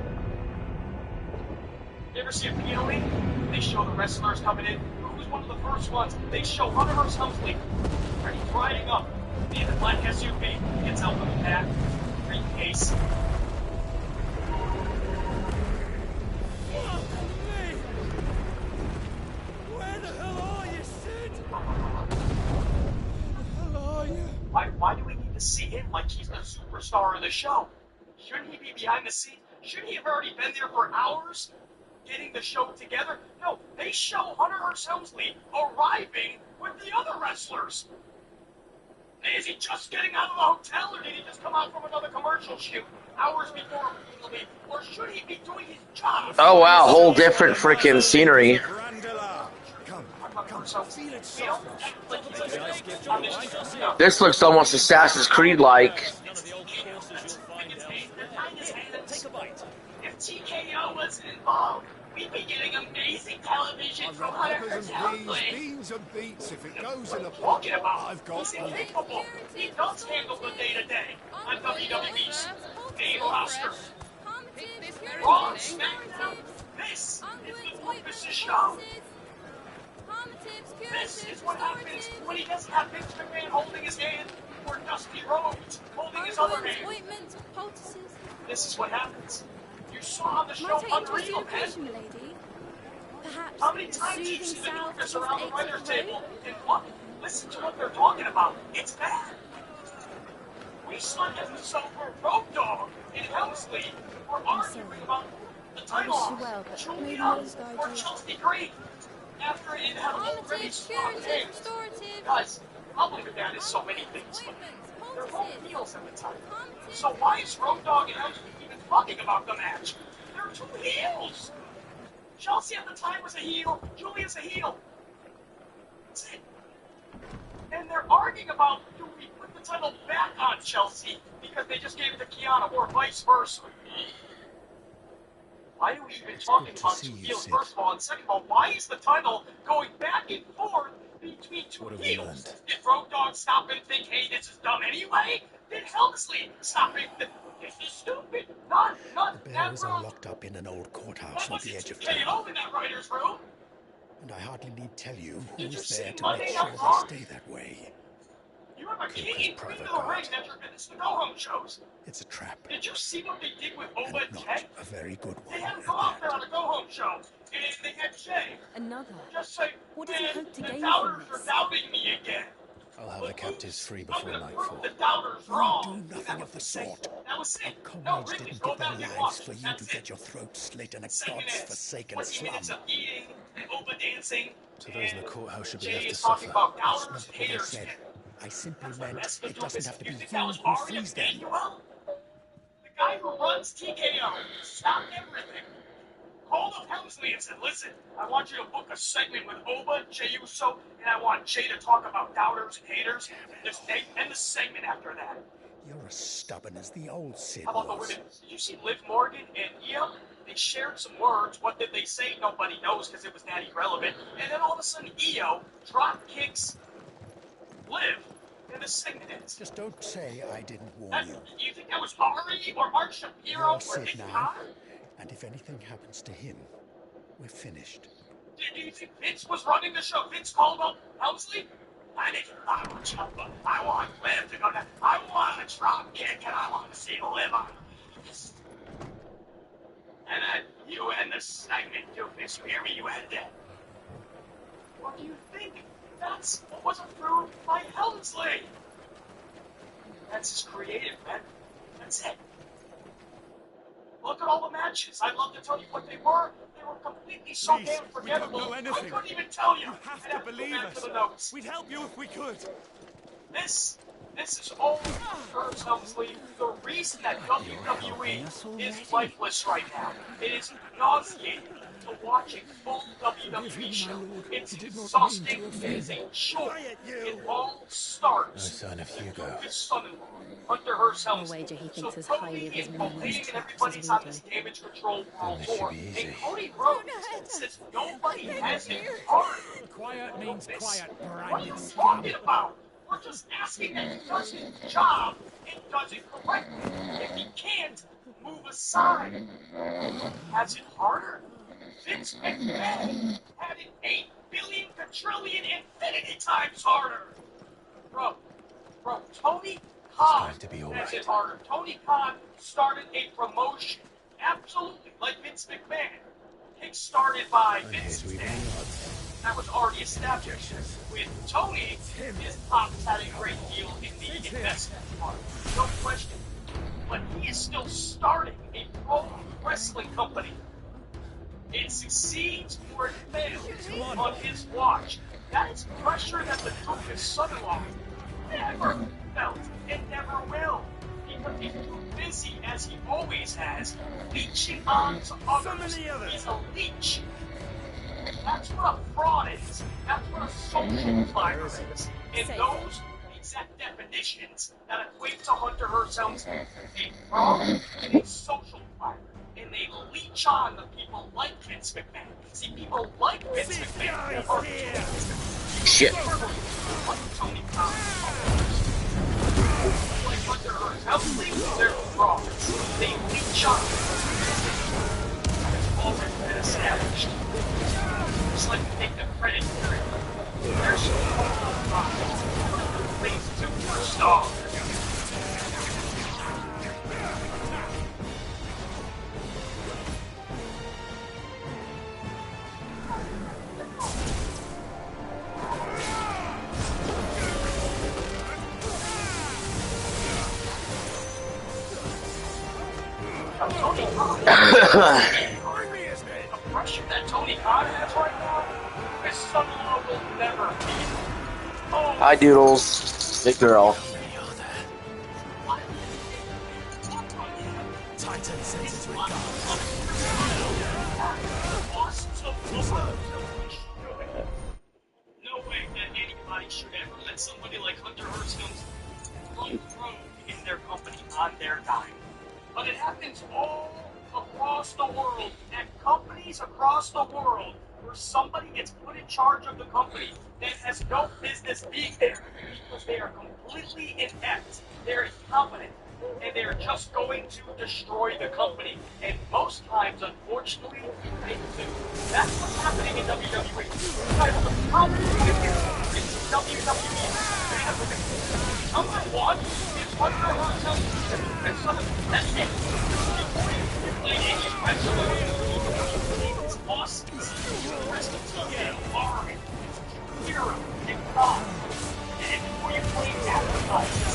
You ever see a PLE? They show the wrestlers coming in. Who's one of the first ones? They show Hunter Hearst Helmsley. He's riding up in the black SUV. Gets out with the back. Briefcase. Where the hell are you, Sid? Where the hell are you? Why do we need to see him like he's the superstar of the show? Shouldn't he be behind the scenes? Shouldn't he have already been there for hours? Getting the show together? No, they show Hunter Hearst Helmsley arriving with the other wrestlers. Is he just getting out of the hotel, or did he just come out from another commercial shoot hours before he leave? Or should he be doing his job? Oh wow, whole different freaking scenery. This looks almost Assassin's Creed like. If TKO was involved, we'd be getting amazing television from Hunter Hearst Helmsley. Beans and beats if it goes in a Talking about, I've got he's incapable. He does handle the day-to-day on WWE's main roster. Raw and SmackDown. This is the Doofus' show. This is what happens when he doesn't have Vince McMahon holding his hand or Dusty Rhodes holding his other hand. This is what happens. You saw on the show Unreal, man. How many times did you see the Doofus around the writer's table and look, listen to what they're talking about? It's bad. We saw an episode where Road Dogg and Helmsley were arguing about the title off, Julia or Chelsea Green, after it had already stopped him. Guys, I'll look at that as so many things, but they're both heels at the time. So why is Road Dogg and Helmsley even talking about the match? They're two heels. Chelsea at the time was a heel. Julia's a heel. That's it. And they're arguing about, do we put the title back on Chelsea because they just gave it to Kiana, or vice versa? Why are we even talking about two heels, first of all? And second of all, why is the title going back and forth between two heels? Did Road Dogg stop and think, hey, this is dumb anyway? Did Helmsley stop and think, this is stupid? None. The bears are locked up in an old courthouse at the edge of town. KO in that writer's room. And I hardly need tell you Did you who's see there to Monday make Night sure Raw? they stay that way. You have a key into the ring that you're it's the go-home shows. It's a trap. Did you see what they did with Oba and Jay? A very good one. They had him go out there on a go-home show, and they had Jay Another. just say, What does he hope to the gain doubters from are this? doubting me again. I'll have the captives free before I'm gonna nightfall. prove the doubters wrong. Do nothing of the sort. That was it. No, Comrades really, didn't go give their back and lives watch. for you That's to it. get your throat slit in a 20 minutes, god's-forsaken 20 minutes slum. of eating and Oba dancing. So those in the courthouse should be Jay left to is talking suffer. about That's doubters not and what I haters. said. I simply That's meant the it doesn't have to be you you think that was who Ari frees them. Emanuel? The guy who runs TKO stopped everything. Called up Helmsley and said, listen, I want you to book a segment with Oba, Jey Uso, and I want Jay to talk about doubters and haters. Just end the segment after that. You're as stubborn as the old Sid How about the was. women? Did you see Liv Morgan and Io? They shared some words. What did they say? Nobody knows because it was that irrelevant. And then all of a sudden, Io drop kicks Liv, and the segment ends. Just don't say I didn't warn you. You think that was Ari or Mark Shapiro You're or Sid Nick now, Khan? and if anything happens to him, we're finished. Do you think Vince was running the show? Vince called up Helmsley? I want Liv to go down. I want a drop kick, and I want to see Liv on this. And then you end the segment, Doofus. You hear me? You end it. Or do you think that's what was approved by Helmsley? That's his creative, man. That's it. Look at all the matches. I'd love to tell you what they were. They were completely so Please, damn forgettable. we don't know I anything. couldn't even tell you. You have I'd to go believe back us. to the notes. We'd help you if we could. This This is all Hunter Helmsley. The reason that WWE is lifeless right now. It is nauseating to watch a full WWE show. It's exhausting. It is a chore. It all starts son of Hugo. with his son-in-law, Hunter Hearst I'll Helmsley. wager he So thinks as Cody highly of his and minions Colleen and tracks as everybody's we on do. this Damage Control World This should Tour. be And easy. Cody Rhodes says nobody has it hard. Quiet means quiet, What are you talking about? We're just asking that he does his job and does it correctly. If he can't, move aside. Has it harder? Vince McMahon had it 8 billion quadrillion infinity times harder. Bro, Tony Khan going to be has alright. it harder. Tony Khan started a promotion, absolutely, like Vince McMahon, kick-started by Vince McMahon. That was already established. With Tony, his pops had a great deal in the investment part, no question. But he is still starting a pro wrestling company. It succeeds or it fails on his watch. That is pressure that the Duke's son-in-law never felt and never will. Because he's too busy, as he always has, leeching on to others. He's a leech. That's what a fraud is. That's what a social climber is. And those exact definitions that equate to Hunter Hearst Helmsley, a fraud and a social climber. And they leech on the people like Vince McMahon. See, people like Vince McMahon are Shit. like Tony Khan. Like Hunter Hearst Helmsley, they're frauds. They leech on. It's already been established. Just like to take the credit for it. They're so please, superstar. Tony Khan. The pressure that Tony Khan has right now, his son-in-law will never be. Oh, Hi, Doodles. Big girl. Titan sends his regards. No way that anybody should ever let somebody like Hunter Hearst run rogue in their company on their dime. But it happens all across the world, at companies across the world, where somebody gets put in charge of the company that has no business being there because they are completely inept, they're incompetent, and they're just going to destroy the company. And most times, unfortunately, they do. That's what's happening in WWE. Guys, the problem is WWE. Number one is Hunter Hearst Helmsley. And that's it. Before you play any wrestler, it's awesome. The rest of TNA, Oregon, Hero, and Khan. And before you play advertising,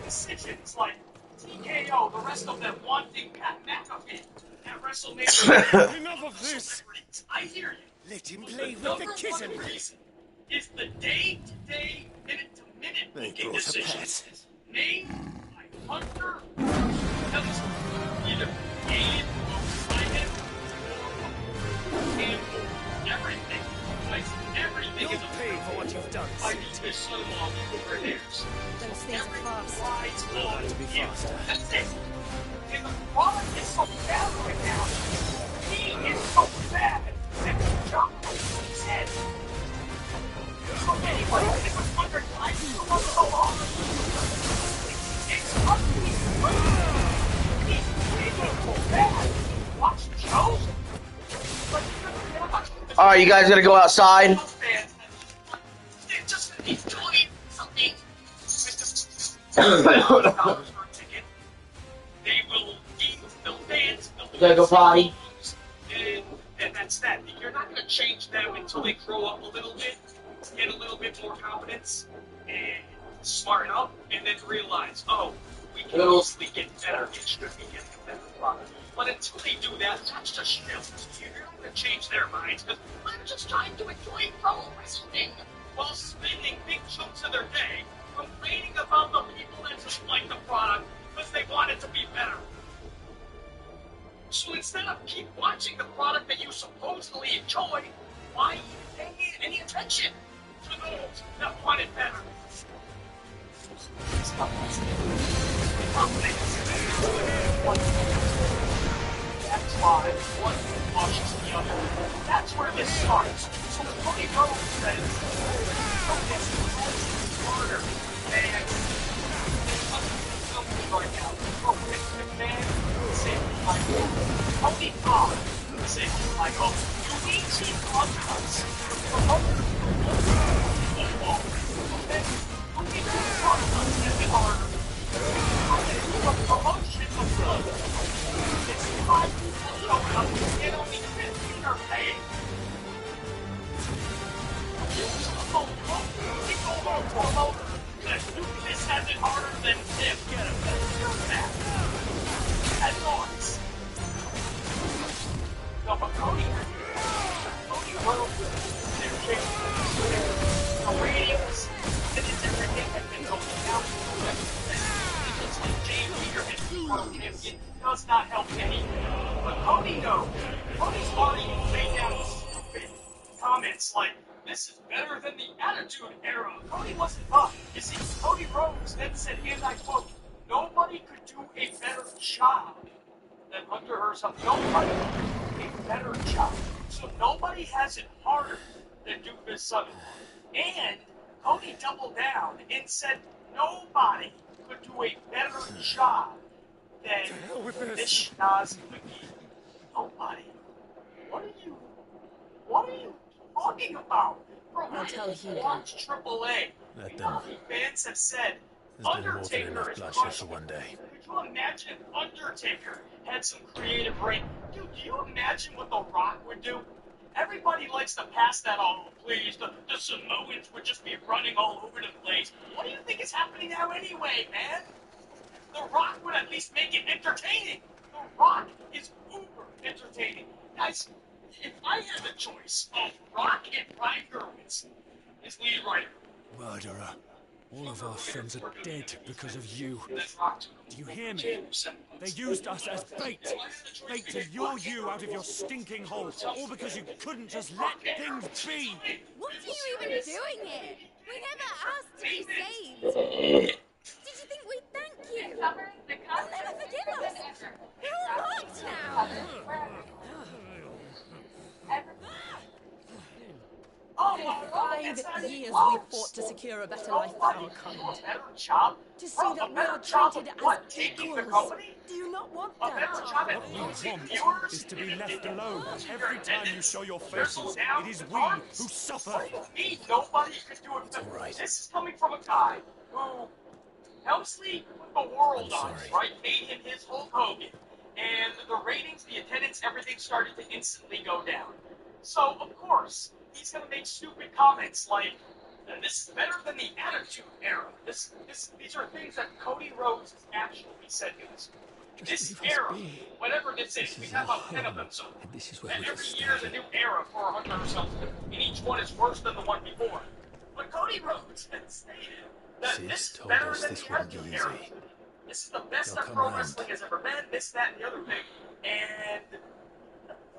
decisions like TKO, the rest of them wanting Pat McAfee at WrestleMania. Enough of this! I hear you. Let him play with Number the kitten. one reason is the day-to-day, minute-to-minute They booking brought a decisions made by Hunter Helmsley. Either Gabe by him or Campbell. Everything. Like, everything is You'll pay for what you've done, by his son-in-law over theirs. Those things are fast. Rides on to be him. faster. That's it. And the product is so bad right now. He is so bad that the job is head. So anybody that was under time for so long. It's ugly. He's really so bad. Watch the shows. All right, you guys gonna go outside? Just he's doing something. They will eat, they'll dance, they'll Gotta go potty. and that's that. You're not going to change them until they grow up a little bit, get a little bit more confidence, and smarten up, and then realize, oh, we can mostly get better. It should be getting better product. But until they do that, that's just shit. You're not going to change their minds because I'm just trying to enjoy pro wrestling while spending big chunks of their day complaining about the people that just like the product because they want it to be better. So instead of keep watching the product that you supposedly enjoy, why even pay any attention to those that want it better? That's why one pushes the other. That's where this starts. So Cody Rhodes says, "Oh, this is harder than something right now." Oh, McMahon said, "Michael, Tony Khan said, Michael, you need to contracts to promote football. Okay, you need to contracts that be harder. The promotion of good. It's 5 people showing up and only 15 are paying." This has it harder than him. That's noise. No, but Cody Rhodes, their the ratings, and it's everything has been going down. It's like Jay Leader and world champion does not help anything. But Cody knows. Cody's already laid down stupid comments like, "This is better than the Attitude Era." Cody wasn't up. You see, Cody Rhodes then said, and I quote, "Nobody could do a better job than Hunter Hearst. Nobody could do a better job. So nobody has it harder than Doofus Sutton." And Cody doubled down and said, "Nobody could do a better job than Vishna's Wiki." Nobody. What are you talking about? Bro, I'll tell Hugo. Watch AAA. Let them. Fans have said There's been more than Undertaker enough is bloodshed crushing. for one day. Could you imagine if Undertaker had some creative brain? Dude, do you imagine what The Rock would do? Everybody likes to pass that on, please. The Samoans would just be running all over the place. What do you think is happening now anyway, man? The Rock would at least make it entertaining. The Rock is uber entertaining. Guys, if I had the choice of Rock and Brian Gerwitz as lead writer, Murderer. All of our friends are dead because of you. this Rock to Do you hear me? They used us as bait. Bait to lure you out of your stinking hole. All because you couldn't just let things be. What are you even doing here? We never asked to be saved. Did you think we'd thank you? You'll never forgive us. We're all locked now. Oh, For 5 years we fought to secure a better life for our kind. To see that we are treated as equals. Do you not want that? What we want is to be left alone. Every time you show your faces, it is we who suffer. Me, nobody could do it. all right. This is coming from a guy who Helmsley put the world on, right? Made him his Hulk Hogan. And the ratings, the attendance, everything started to instantly go down. So, of course, he's going to make stupid comments like, "This is better than the Attitude Era." These are things that Cody Rhodes has actually said to us. This era, whatever this is, we have about 10 of them, so and every year is a new era for Hunter himself, and each one is worse than the one before. But Cody Rhodes has stated that this is better than the Attitude Era. This is the best that pro wrestling has ever been, this, that, and the other thing. And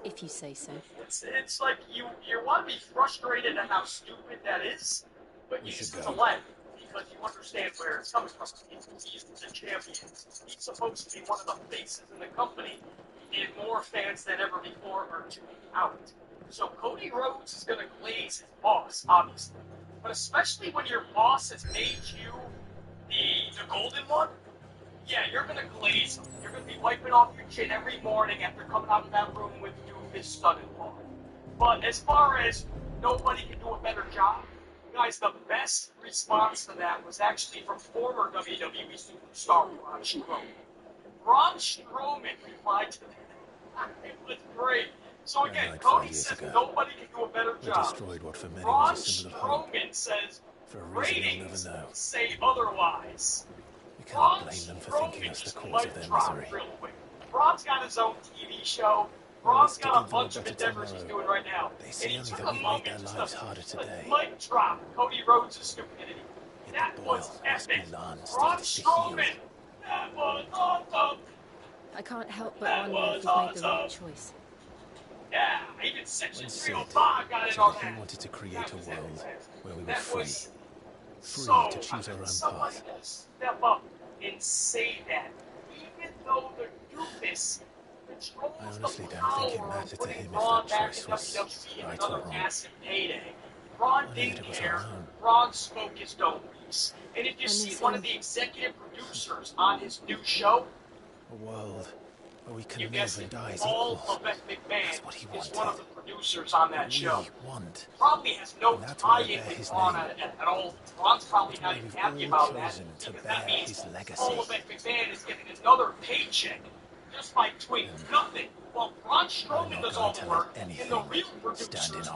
If you say so. it's like you want to be frustrated at how stupid that is, but you just have to laugh because you understand where it's coming from. He's the champion. He's supposed to be one of the faces in the company, and more fans than ever before are tuning out. So Cody Rhodes is going to glaze his boss, obviously, but especially when your boss has made you the golden one. Yeah, you're going to glaze him. You're going to be wiping off your chin every morning after coming out of that room with his son-in-law. But as far as nobody can do a better job, guys, the best response to that was actually from former WWE superstar Braun Strowman. Braun Strowman replied to that. It was great. So again, Cody says nobody can do a better job. Destroyed what for many Braun was a symbol of hope. Strowman says For a reason you'll ratings never know. say otherwise. We can't blame them for thinking us the cause of their misery. Braun's got his own TV show. Braun's got a bunch of endeavors he's doing right now. They see And he only took that we a made moment their just lives to harder today. mic drop Cody Rhodes' stupidity. That was epic. Milan Braun started to heal. Strowman. That was awesome. I can't help but That wonder if was we've made the right awesome. choice. Yeah, even Section When 305 got in said on that that. he wanted to create a world where we were That free. was Free so, to choose our own somebody path. gotta step up and say that. Even though the doofus controls I honestly the don't think it power mattered of to putting him if Braun that back choice in was WWE and right or another wrong. massive payday. Braun I knew didn't that it was care. our own. Braun smoked his dope piece. And if you I see miss one him. of the executive producers on his new show, A world where we can you live guessed and it, die as Paul equals. Levesque That's McMahon what he is one of the wanted. producers on that We show. want. Probably has no And that's why I tie-in bear with his Braun name. at all. Braun's probably It's not why even we've happy all about that, chosen to because that bear means his legacy. Paul Levesque McMahon is getting another paycheck just by doing nothing, while Braun Strowman does all the work, and the real producers, Levesque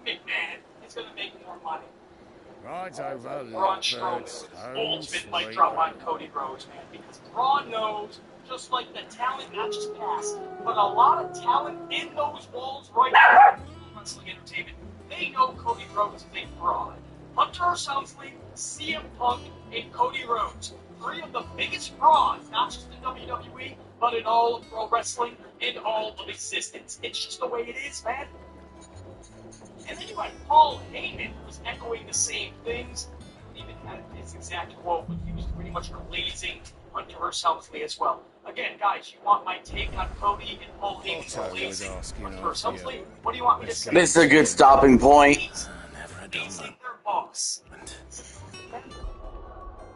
McMahon, is going to make more money. Rides over, Braun Strowman's ultimate mic drop on Cody Rhodes, man, because Braun knows, just like the talent not just past, but a lot of talent in those walls right now in wrestling entertainment, they know Cody Rhodes is a fraud. Hunter Helmsley, CM Punk, and Cody Rhodes, three of the biggest frauds, not just in WWE, but in all of pro wrestling and all of existence. It's just the way it is, man. And then you had Paul Heyman, who was echoing the same things. He even had his exact quote, but he was pretty much glazing Hunter Helmsley as well. Again, guys, you want my take on Cody and Paul Heyman's glazing Hunter Helmsley? What do you want me to say? This is a good stopping point. Glazing their boss.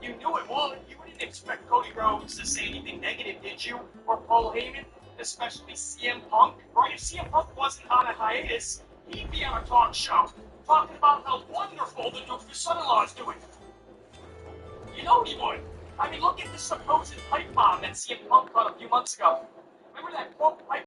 You knew it would. You didn't expect Cody Rhodes to say anything negative, did you? Or Paul Heyman? Especially CM Punk? Right? If CM Punk wasn't on a hiatus, he'd be on a talk show talking about how wonderful the Doofus son-in-law is doing. You know he would. I mean, look at the supposed pipe bomb that CM Punk caught a few months ago. Remember that quote pipe